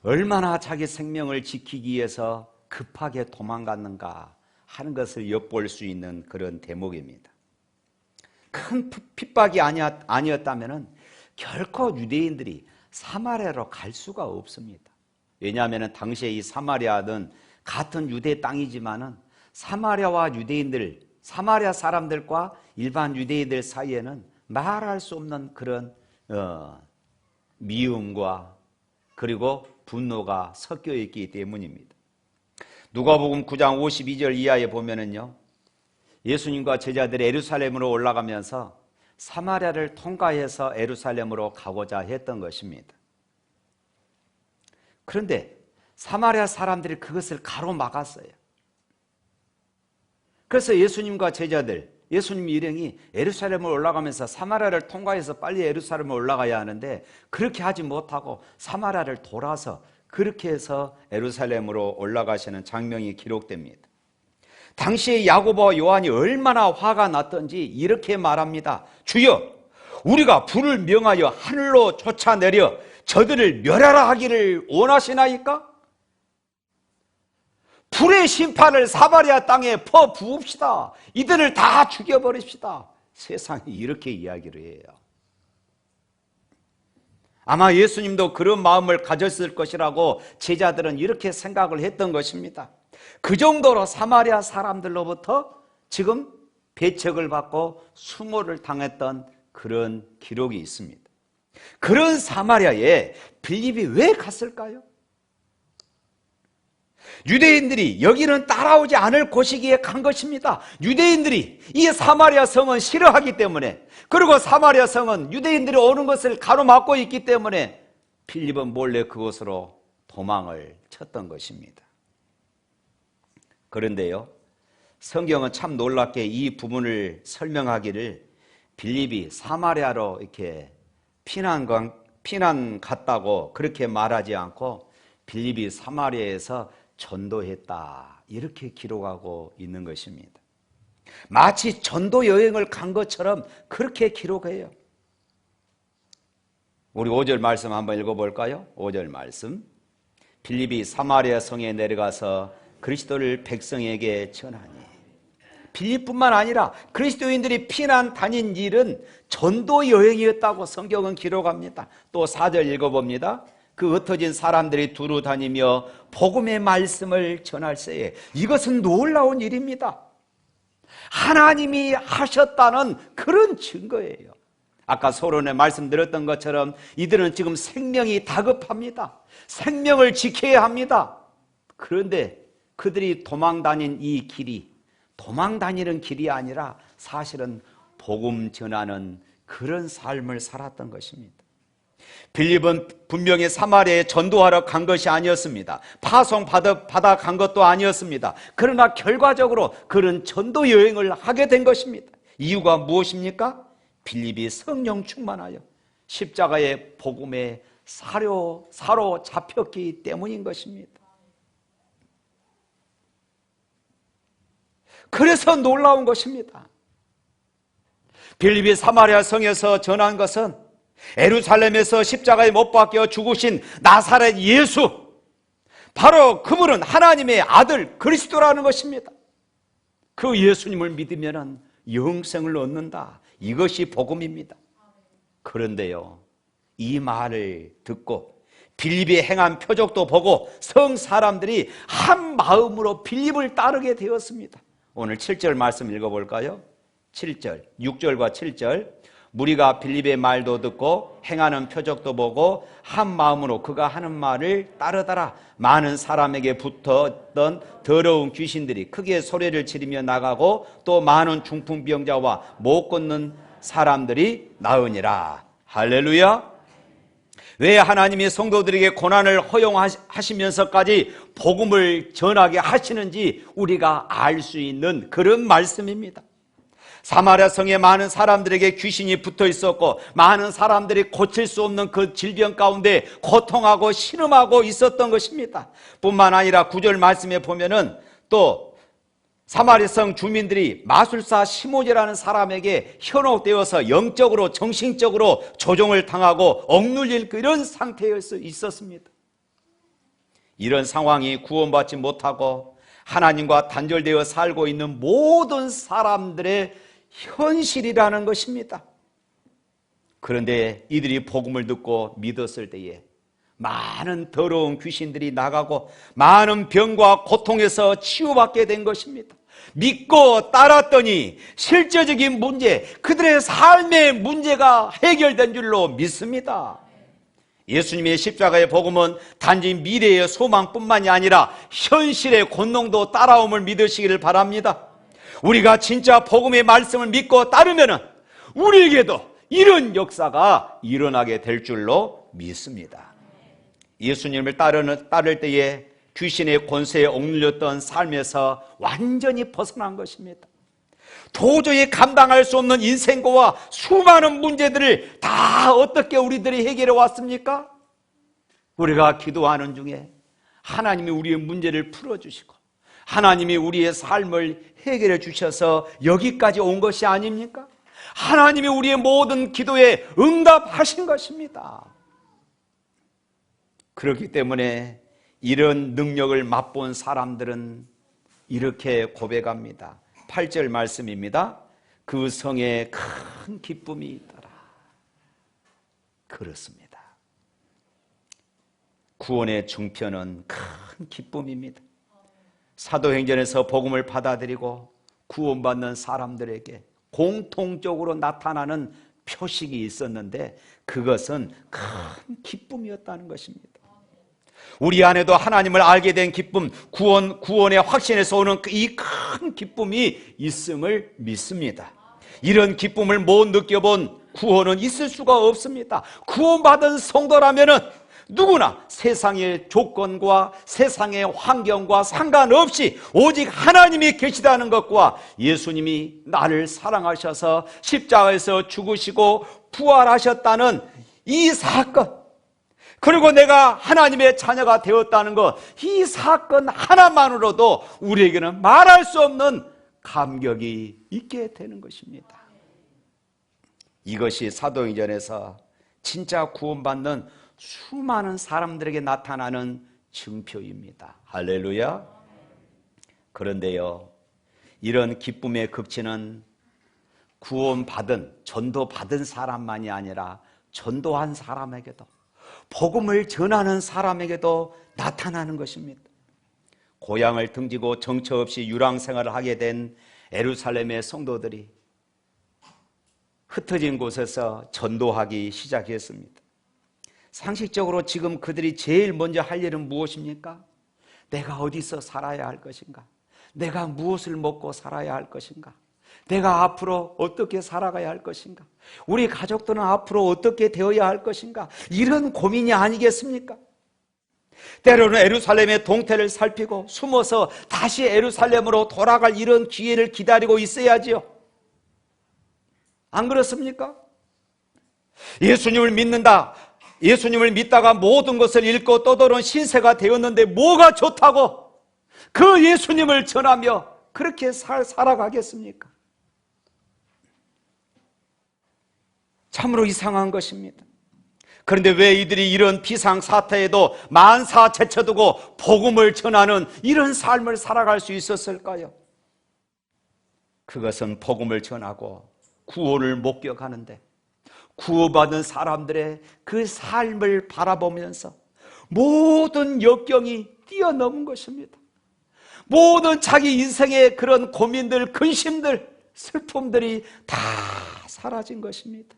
얼마나 자기 생명을 지키기 위해서 급하게 도망갔는가 하는 것을 엿볼 수 있는 그런 대목입니다. 큰 핍박이 아니었다면 결코 유대인들이 사마리아로 갈 수가 없습니다. 왜냐하면 당시에 이 사마리아는 같은 유대 땅이지만은 사마리아와 유대인들, 사마리아 사람들과 일반 유대인들 사이에는 말할 수 없는 그런 미움과 그리고 분노가 섞여 있기 때문입니다. 누가복음 9장 52절 이하에 보면은요, 예수님과 제자들이 예루살렘으로 올라가면서 사마리아를 통과해서 예루살렘으로 가고자 했던 것입니다. 그런데 사마리아 사람들이 그것을 가로막았어요. 그래서 예수님과 제자들, 예수님 일행이 예루살렘을 올라가면서 사마리아를 통과해서 빨리 예루살렘을 올라가야 하는데 그렇게 하지 못하고 사마리아를 돌아서 그렇게 해서 예루살렘으로 올라가시는 장면이 기록됩니다. 당시에 야고보와 요한이 얼마나 화가 났던지 이렇게 말합니다. 주여, 우리가 불을 명하여 하늘로 쫓아내려 저들을 멸하라 하기를 원하시나이까? 불의 심판을 사마리아 땅에 퍼부읍시다. 이들을 다 죽여버립시다. 세상이 이렇게 이야기를 해요. 아마 예수님도 그런 마음을 가졌을 것이라고 제자들은 이렇게 생각을 했던 것입니다. 그 정도로 사마리아 사람들로부터 지금 배척을 받고 수모를 당했던 그런 기록이 있습니다. 그런 사마리아에 빌립이 왜 갔을까요? 유대인들이 여기는 따라오지 않을 곳이기에 간 것입니다. 유대인들이 이 사마리아 성은 싫어하기 때문에, 그리고 사마리아 성은 유대인들이 오는 것을 가로막고 있기 때문에 빌립은 몰래 그곳으로 도망을 쳤던 것입니다. 그런데요, 성경은 참 놀랍게 이 부분을 설명하기를 빌립이 사마리아로 이렇게 피난 갔다고 그렇게 말하지 않고 빌립이 사마리아에서 전도했다, 이렇게 기록하고 있는 것입니다. 마치 전도 여행을 간 것처럼 그렇게 기록해요. 우리 5절 말씀 한번 읽어볼까요? 5절 말씀. 빌립이 사마리아 성에 내려가서 그리스도를 백성에게 전하니. 빌립뿐만 아니라 그리스도인들이 피난 다닌 일은 전도 여행이었다고 성경은 기록합니다. 또 4절 읽어봅니다. 그 흩어진 사람들이 두루 다니며 복음의 말씀을 전할세에. 이것은 놀라운 일입니다. 하나님이 하셨다는 그런 증거예요. 아까 서론에 말씀드렸던 것처럼 이들은 지금 생명이 다급합니다. 생명을 지켜야 합니다. 그런데 그들이 도망 다닌 이 길이 도망 다니는 길이 아니라 사실은 복음 전하는 그런 삶을 살았던 것입니다. 빌립은 분명히 사마리아에 전도하러 간 것이 아니었습니다. 파송받아 간 것도 아니었습니다. 그러나 결과적으로 그런 전도 여행을 하게 된 것입니다. 이유가 무엇입니까? 빌립이 성령 충만하여 십자가의 복음에 사로잡혔기 때문인 것입니다. 그래서 놀라운 것입니다. 빌립이 사마리아 성에서 전한 것은 예루살렘에서 십자가에 못 박혀 죽으신 나사렛 예수, 바로 그분은 하나님의 아들 그리스도라는 것입니다. 그 예수님을 믿으면 영생을 얻는다. 이것이 복음입니다. 그런데요, 이 말을 듣고 빌립이 행한 표적도 보고 성 사람들이 한 마음으로 빌립을 따르게 되었습니다. 오늘 7절 말씀 읽어볼까요? 7절, 6절과 7절. 무리가 빌립의 말도 듣고 행하는 표적도 보고 한 마음으로 그가 하는 말을 따르더라. 많은 사람에게 붙었던 더러운 귀신들이 크게 소리를 지르며 나가고 또 많은 중풍병자와 못 걷는 사람들이 나으니라. 할렐루야. 왜 하나님이 성도들에게 고난을 허용하시면서까지 복음을 전하게 하시는지 우리가 알 수 있는 그런 말씀입니다. 사마리아 성에 많은 사람들에게 귀신이 붙어 있었고 많은 사람들이 고칠 수 없는 그 질병 가운데 고통하고 신음하고 있었던 것입니다. 뿐만 아니라 9절 말씀에 보면은 또 사마리아 성 주민들이 마술사 시몬이라는 사람에게 현혹되어서 영적으로 정신적으로 조종을 당하고 억눌릴 그런 상태에 있었습니다. 이런 상황이 구원받지 못하고 하나님과 단절되어 살고 있는 모든 사람들의 현실이라는 것입니다. 그런데 이들이 복음을 듣고 믿었을 때에 많은 더러운 귀신들이 나가고 많은 병과 고통에서 치유받게 된 것입니다. 믿고 따랐더니 실제적인 문제, 그들의 삶의 문제가 해결된 줄로 믿습니다. 예수님의 십자가의 복음은 단지 미래의 소망뿐만이 아니라 현실의 권능도 따라옴을 믿으시기를 바랍니다. 우리가 진짜 복음의 말씀을 믿고 따르면 우리에게도 이런 역사가 일어나게 될 줄로 믿습니다. 예수님을 따를 때에 귀신의 권세에 억눌렸던 삶에서 완전히 벗어난 것입니다. 도저히 감당할 수 없는 인생고와 수많은 문제들을 다 어떻게 우리들이 해결해 왔습니까? 우리가 기도하는 중에 하나님이 우리의 문제를 풀어주시고 하나님이 우리의 삶을 해결해 주셔서 여기까지 온 것이 아닙니까? 하나님이 우리의 모든 기도에 응답하신 것입니다. 그렇기 때문에 이런 능력을 맛본 사람들은 이렇게 고백합니다. 8절 말씀입니다. 그 성에 큰 기쁨이 있더라. 그렇습니다. 구원의 증표는 큰 기쁨입니다. 사도행전에서 복음을 받아들이고 구원받는 사람들에게 공통적으로 나타나는 표식이 있었는데 그것은 큰 기쁨이었다는 것입니다. 우리 안에도 하나님을 알게 된 기쁨, 구원의 확신에서 오는 이 큰 기쁨이 있음을 믿습니다. 이런 기쁨을 못 느껴본 구원은 있을 수가 없습니다. 구원받은 성도라면은 누구나 세상의 조건과 세상의 환경과 상관없이 오직 하나님이 계시다는 것과 예수님이 나를 사랑하셔서 십자가에서 죽으시고 부활하셨다는 이 사건, 그리고 내가 하나님의 자녀가 되었다는 것, 이 사건 하나만으로도 우리에게는 말할 수 없는 감격이 있게 되는 것입니다. 이것이 사도행전에서 진짜 구원받는 수많은 사람들에게 나타나는 증표입니다. 할렐루야. 그런데요, 이런 기쁨의 극치는 구원받은, 전도받은 사람만이 아니라 전도한 사람에게도, 복음을 전하는 사람에게도 나타나는 것입니다. 고향을 등지고 정처 없이 유랑생활을 하게 된 예루살렘의 성도들이 흩어진 곳에서 전도하기 시작했습니다. 상식적으로 지금 그들이 제일 먼저 할 일은 무엇입니까? 내가 어디서 살아야 할 것인가? 내가 무엇을 먹고 살아야 할 것인가? 내가 앞으로 어떻게 살아가야 할 것인가? 우리 가족들은 앞으로 어떻게 되어야 할 것인가? 이런 고민이 아니겠습니까? 때로는 예루살렘의 동태를 살피고 숨어서 다시 예루살렘으로 돌아갈 이런 기회를 기다리고 있어야지요. 안 그렇습니까? 예수님을 믿는다. 예수님을 믿다가 모든 것을 잃고 떠도는 신세가 되었는데 뭐가 좋다고 그 예수님을 전하며 그렇게 살아가겠습니까? 참으로 이상한 것입니다. 그런데 왜 이들이 이런 비상사태에도 만사 제쳐두고 복음을 전하는 이런 삶을 살아갈 수 있었을까요? 그것은 복음을 전하고 구원을 목격하는데 구원받은 사람들의 그 삶을 바라보면서 모든 역경이 뛰어넘은 것입니다. 모든 자기 인생의 그런 고민들, 근심들, 슬픔들이 다 사라진 것입니다.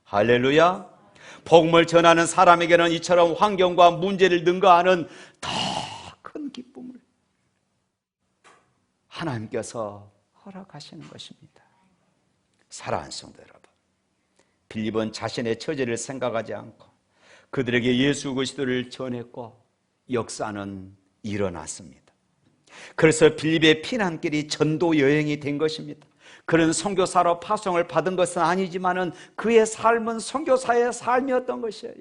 할렐루야. 복음을 전하는 사람에게는 이처럼 환경과 문제를 능가하는 더 큰 기쁨을 하나님께서 허락하시는 것입니다. 사랑하는 성도 여러분, 빌립은 자신의 처지를 생각하지 않고 그들에게 예수 그리스도를 전했고 역사는 일어났습니다. 그래서 빌립의 피난길이 전도 여행이 된 것입니다. 그는 선교사로 파송을 받은 것은 아니지만은 그의 삶은 선교사의 삶이었던 것이에요.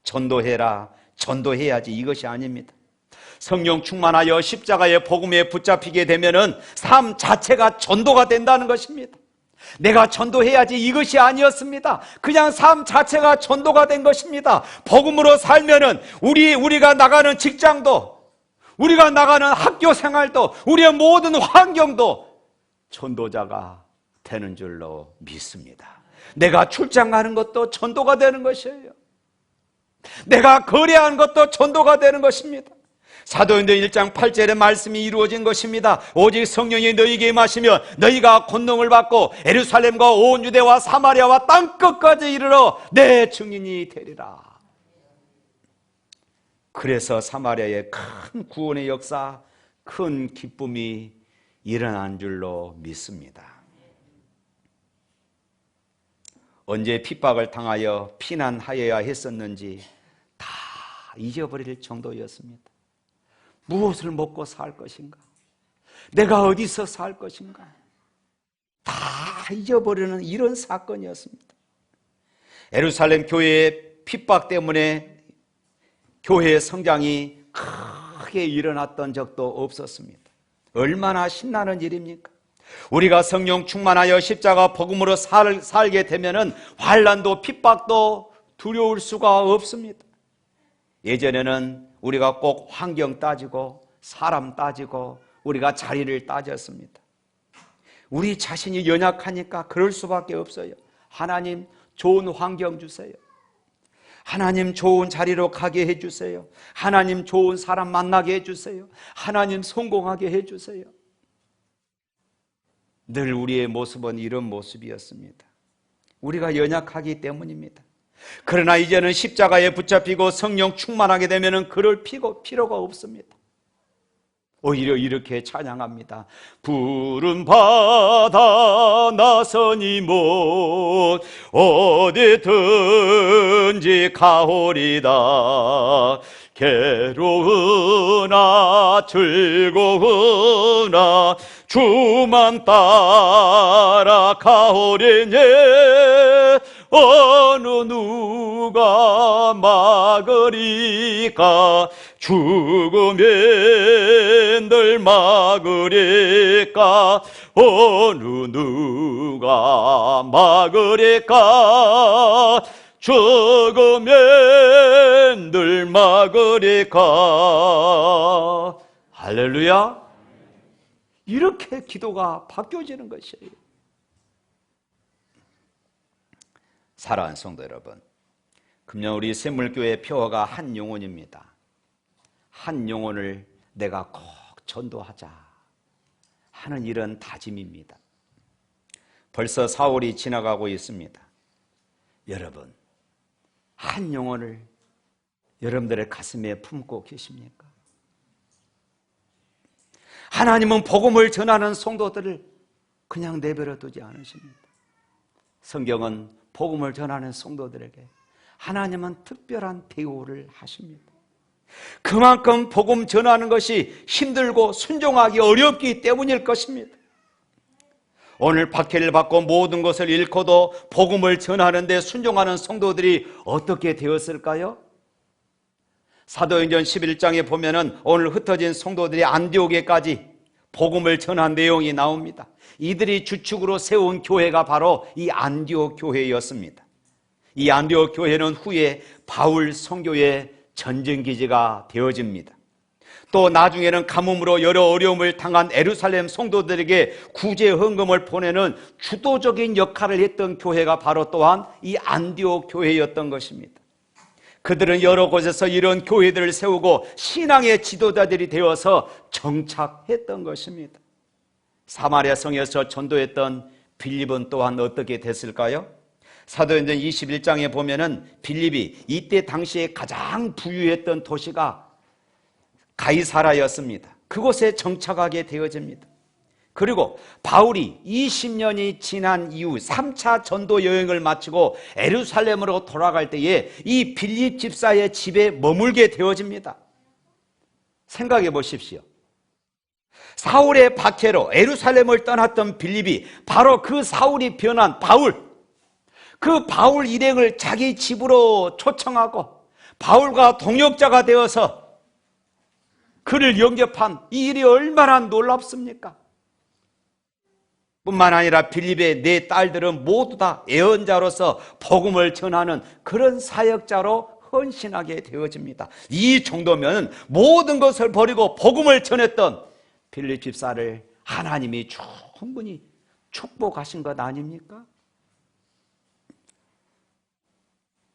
전도해라, 전도해야지 이것이 아닙니다. 성령 충만하여 십자가의 복음에 붙잡히게 되면은 삶 자체가 전도가 된다는 것입니다. 내가 전도해야지 이것이 아니었습니다. 그냥 삶 자체가 전도가 된 것입니다. 복음으로 살면은 우리가 나가는 직장도, 우리가 나가는 학교 생활도, 우리의 모든 환경도 전도자가 되는 줄로 믿습니다. 내가 출장 가는 것도 전도가 되는 것이에요. 내가 거래하는 것도 전도가 되는 것입니다. 사도행전 1장 8절의 말씀이 이루어진 것입니다. 오직 성령이 너희에게 임하시면 너희가 권능을 받고 예루살렘과 온 유대와 사마리아와 땅끝까지 이르러 내 증인이 되리라. 그래서 사마리아의 큰 구원의 역사, 큰 기쁨이 일어난 줄로 믿습니다. 언제 핍박을 당하여 피난하여야 했었는지 다 잊어버릴 정도였습니다. 무엇을 먹고 살 것인가? 내가 어디서 살 것인가? 다 잊어버리는 이런 사건이었습니다. 예루살렘 교회의 핍박 때문에 교회의 성장이 크게 일어났던 적도 없었습니다. 얼마나 신나는 일입니까? 우리가 성령 충만하여 십자가 복음으로 살게 되면은 환난도 핍박도 두려울 수가 없습니다. 예전에는 우리가 꼭 환경 따지고 사람 따지고 우리가 자리를 따졌습니다. 우리 자신이 연약하니까 그럴 수밖에 없어요. 하나님 좋은 환경 주세요. 하나님 좋은 자리로 가게 해주세요. 하나님 좋은 사람 만나게 해주세요. 하나님 성공하게 해주세요. 늘 우리의 모습은 이런 모습이었습니다. 우리가 연약하기 때문입니다. 그러나 이제는 십자가에 붙잡히고 성령 충만하게 되면 그럴 필요가 없습니다. 오히려 이렇게 찬양합니다. 푸른 바다 나서니 못 어디든지 가오리다. 괴로우나 즐거우나 주만 따라 가오리니 어느 누가 막으리까. 죽으면 늘 막으리까. 어느 누가 막으리까. 죽으면 늘 막으리까. 할렐루야. 이렇게 기도가 바뀌어지는 것이에요. 사랑하는 성도 여러분, 금년 우리 샘물교회 표어가 한 영혼입니다. 한 영혼을 내가 꼭 전도하자 하는 이런 다짐입니다. 벌써 4월이 지나가고 있습니다. 여러분, 한 영혼을 여러분들의 가슴에 품고 계십니까? 하나님은 복음을 전하는 성도들을 그냥 내버려 두지 않으십니다. 성경은 복음을 전하는 성도들에게 하나님은 특별한 대우를 하십니다. 그만큼 복음 전하는 것이 힘들고 순종하기 어렵기 때문일 것입니다. 오늘 박해를 받고 모든 것을 잃고도 복음을 전하는데 순종하는 성도들이 어떻게 되었을까요? 사도행전 11장에 보면은 오늘 흩어진 성도들이 안디옥에까지 복음을 전한 내용이 나옵니다. 이들이 주축으로 세운 교회가 바로 이 안디옥 교회였습니다. 이 안디옥 교회는 후에 바울 선교의 전쟁기지가 되어집니다. 또 나중에는 가뭄으로 여러 어려움을 당한 예루살렘 성도들에게 구제 헌금을 보내는 주도적인 역할을 했던 교회가 바로 또한 이 안디옥 교회였던 것입니다. 그들은 여러 곳에서 이런 교회들을 세우고 신앙의 지도자들이 되어서 정착했던 것입니다. 사마리아 성에서 전도했던 빌립은 또한 어떻게 됐을까요? 사도행전 21장에 보면은 빌립이 이때 당시에 가장 부유했던 도시가 가이사라였습니다. 그곳에 정착하게 되어집니다. 그리고 바울이 20년이 지난 이후 3차 전도 여행을 마치고 예루살렘으로 돌아갈 때에 이 빌립 집사의 집에 머물게 되어집니다. 생각해 보십시오. 사울의 박해로 예루살렘을 떠났던 빌립이 바로 그 사울이 변한 그 바울 일행을 자기 집으로 초청하고 바울과 동역자가 되어서 그를 영접한 이 일이 얼마나 놀랍습니까? 뿐만 아니라 빌립의 네 딸들은 모두 다 예언자로서 복음을 전하는 그런 사역자로 헌신하게 되어집니다. 이 정도면 모든 것을 버리고 복음을 전했던 빌립 집사를 하나님이 충분히 축복하신 것 아닙니까?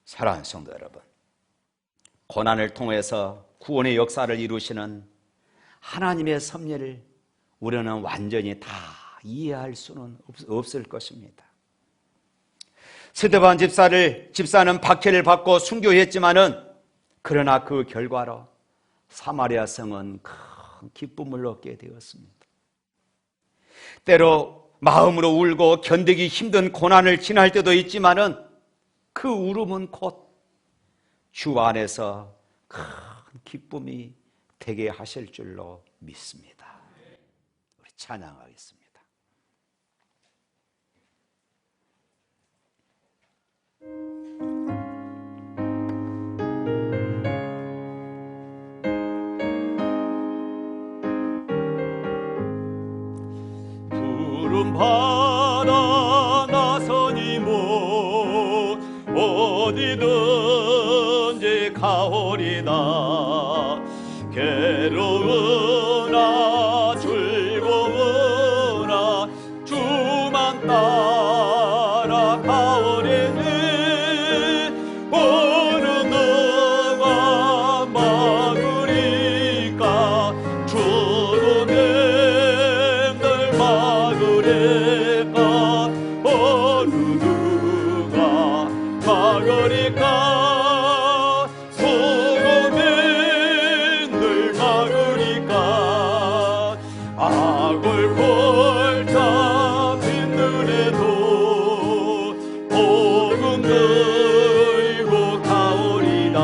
사랑하는 성도 여러분, 고난을 통해서 구원의 역사를 이루시는 하나님의 섭리를 우리는 완전히 다 이해할 수는 없을 것입니다. 스데반 집사는 박해를 받고 순교했지만은 그러나 그 결과로 사마리아 성은 큰 기쁨을 얻게 되었습니다. 때로 마음으로 울고 견디기 힘든 고난을 지날 때도 있지만은 그 울음은 곧 주 안에서 큰 기쁨이 되게 하실 줄로 믿습니다. 우리 찬양하겠습니다. 푸른 바다 나서니 뭐 어디든지 가오리다. 괴로우나 즐거우나 주만 따라 가오리니 어느 누가 막으리까. 주는 힘들 막으리까. 어느 누가 막으리까. 악을 골자 빈들에도 복음 들고 가오리다.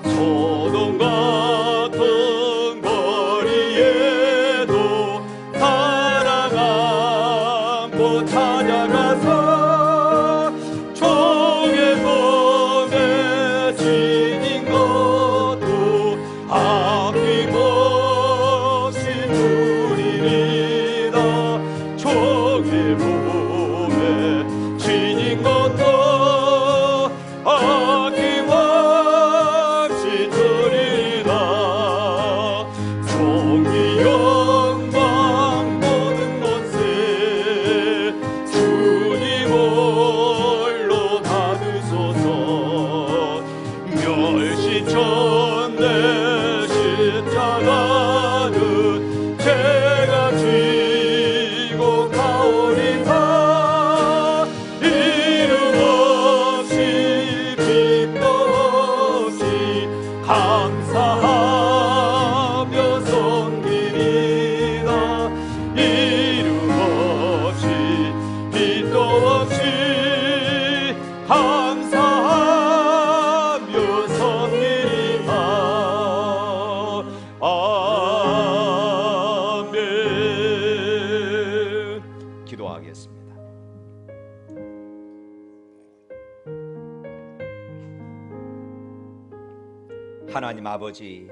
소돔 같은 거리에도 사랑 안고 찾아가서 총에 손에 지닌 것도 아끼고 종의 몸에 지닌 것도 아낌없이 드리라. 종이 영광 모든 것에 주님 홀로 받으소서. 멸시천대 십자가는 제가 지고 가오리다. 이름 없이 빛도 없이 감사하며 섬기리다. 이름 없이 빛도 없이 감사하며 섬기리다. 아멘. 기도하겠습니다. 하나님 아버지,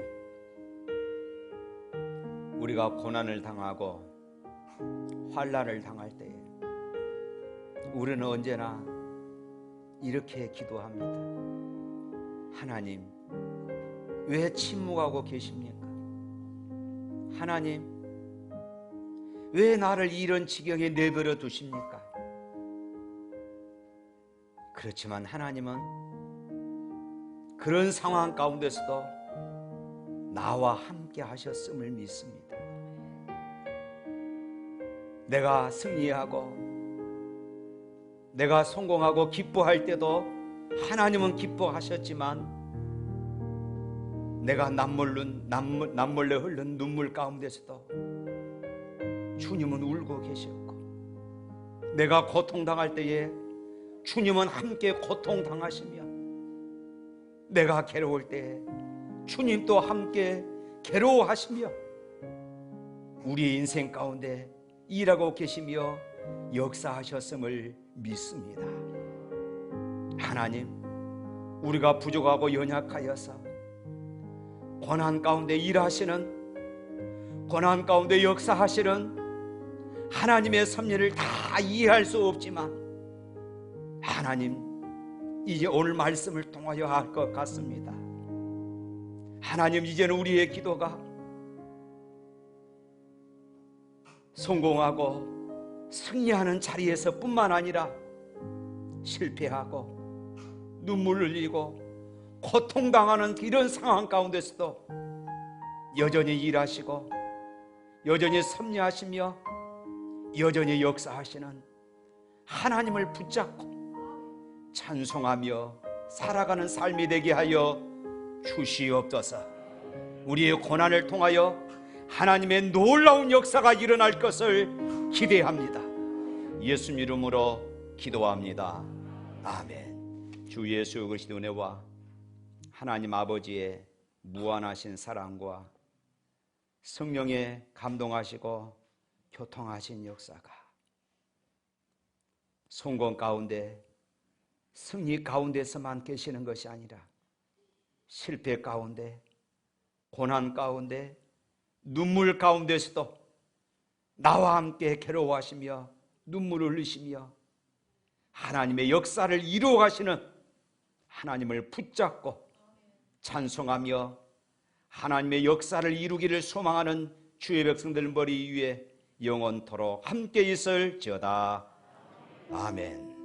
우리가 고난을 당하고 환난을 당할 때에 우리는 언제나 이렇게 기도합니다. 하나님, 왜 침묵하고 계십니까? 하나님, 왜 나를 이런 지경에 내버려 두십니까? 그렇지만 하나님은 그런 상황 가운데서도 나와 함께 하셨음을 믿습니다. 내가 승리하고 내가 성공하고 기뻐할 때도 하나님은 기뻐하셨지만 내가 남몰래 흐른 눈물 가운데서도 주님은 울고 계셨고, 내가 고통당할 때에 주님은 함께 고통당하시며, 내가 괴로울 때에 주님도 함께 괴로워하시며 우리 인생 가운데 일하고 계시며 역사하셨음을 믿습니다. 하나님, 우리가 부족하고 연약하여서 고난 가운데 일하시는, 고난 가운데 역사하시는 하나님의 섭리를 다 이해할 수 없지만 하나님, 이제 오늘 말씀을 통하여 할 것 같습니다. 하나님, 이제는 우리의 기도가 성공하고 승리하는 자리에서 뿐만 아니라 실패하고 눈물 흘리고 고통당하는 이런 상황 가운데서도 여전히 일하시고 여전히 섭리하시며 여전히 역사하시는 하나님을 붙잡고 찬송하며 살아가는 삶이 되게 하여 주시옵소서. 우리의 고난을 통하여 하나님의 놀라운 역사가 일어날 것을 기대합니다. 예수님 이름으로 기도합니다. 아멘. 주 예수 그리스도의 은혜와 하나님 아버지의 무한하신 사랑과 성령의 감동하시고 교통하신 역사가 성공 가운데, 승리 가운데서만 계시는 것이 아니라 실패 가운데, 고난 가운데, 눈물 가운데서도 나와 함께 괴로워하시며 눈물을 흘리시며 하나님의 역사를 이루어가시는 하나님을 붙잡고 찬송하며 하나님의 역사를 이루기를 소망하는 주의 백성들 머리 위에 영원토록 함께 있을지어다. 아멘.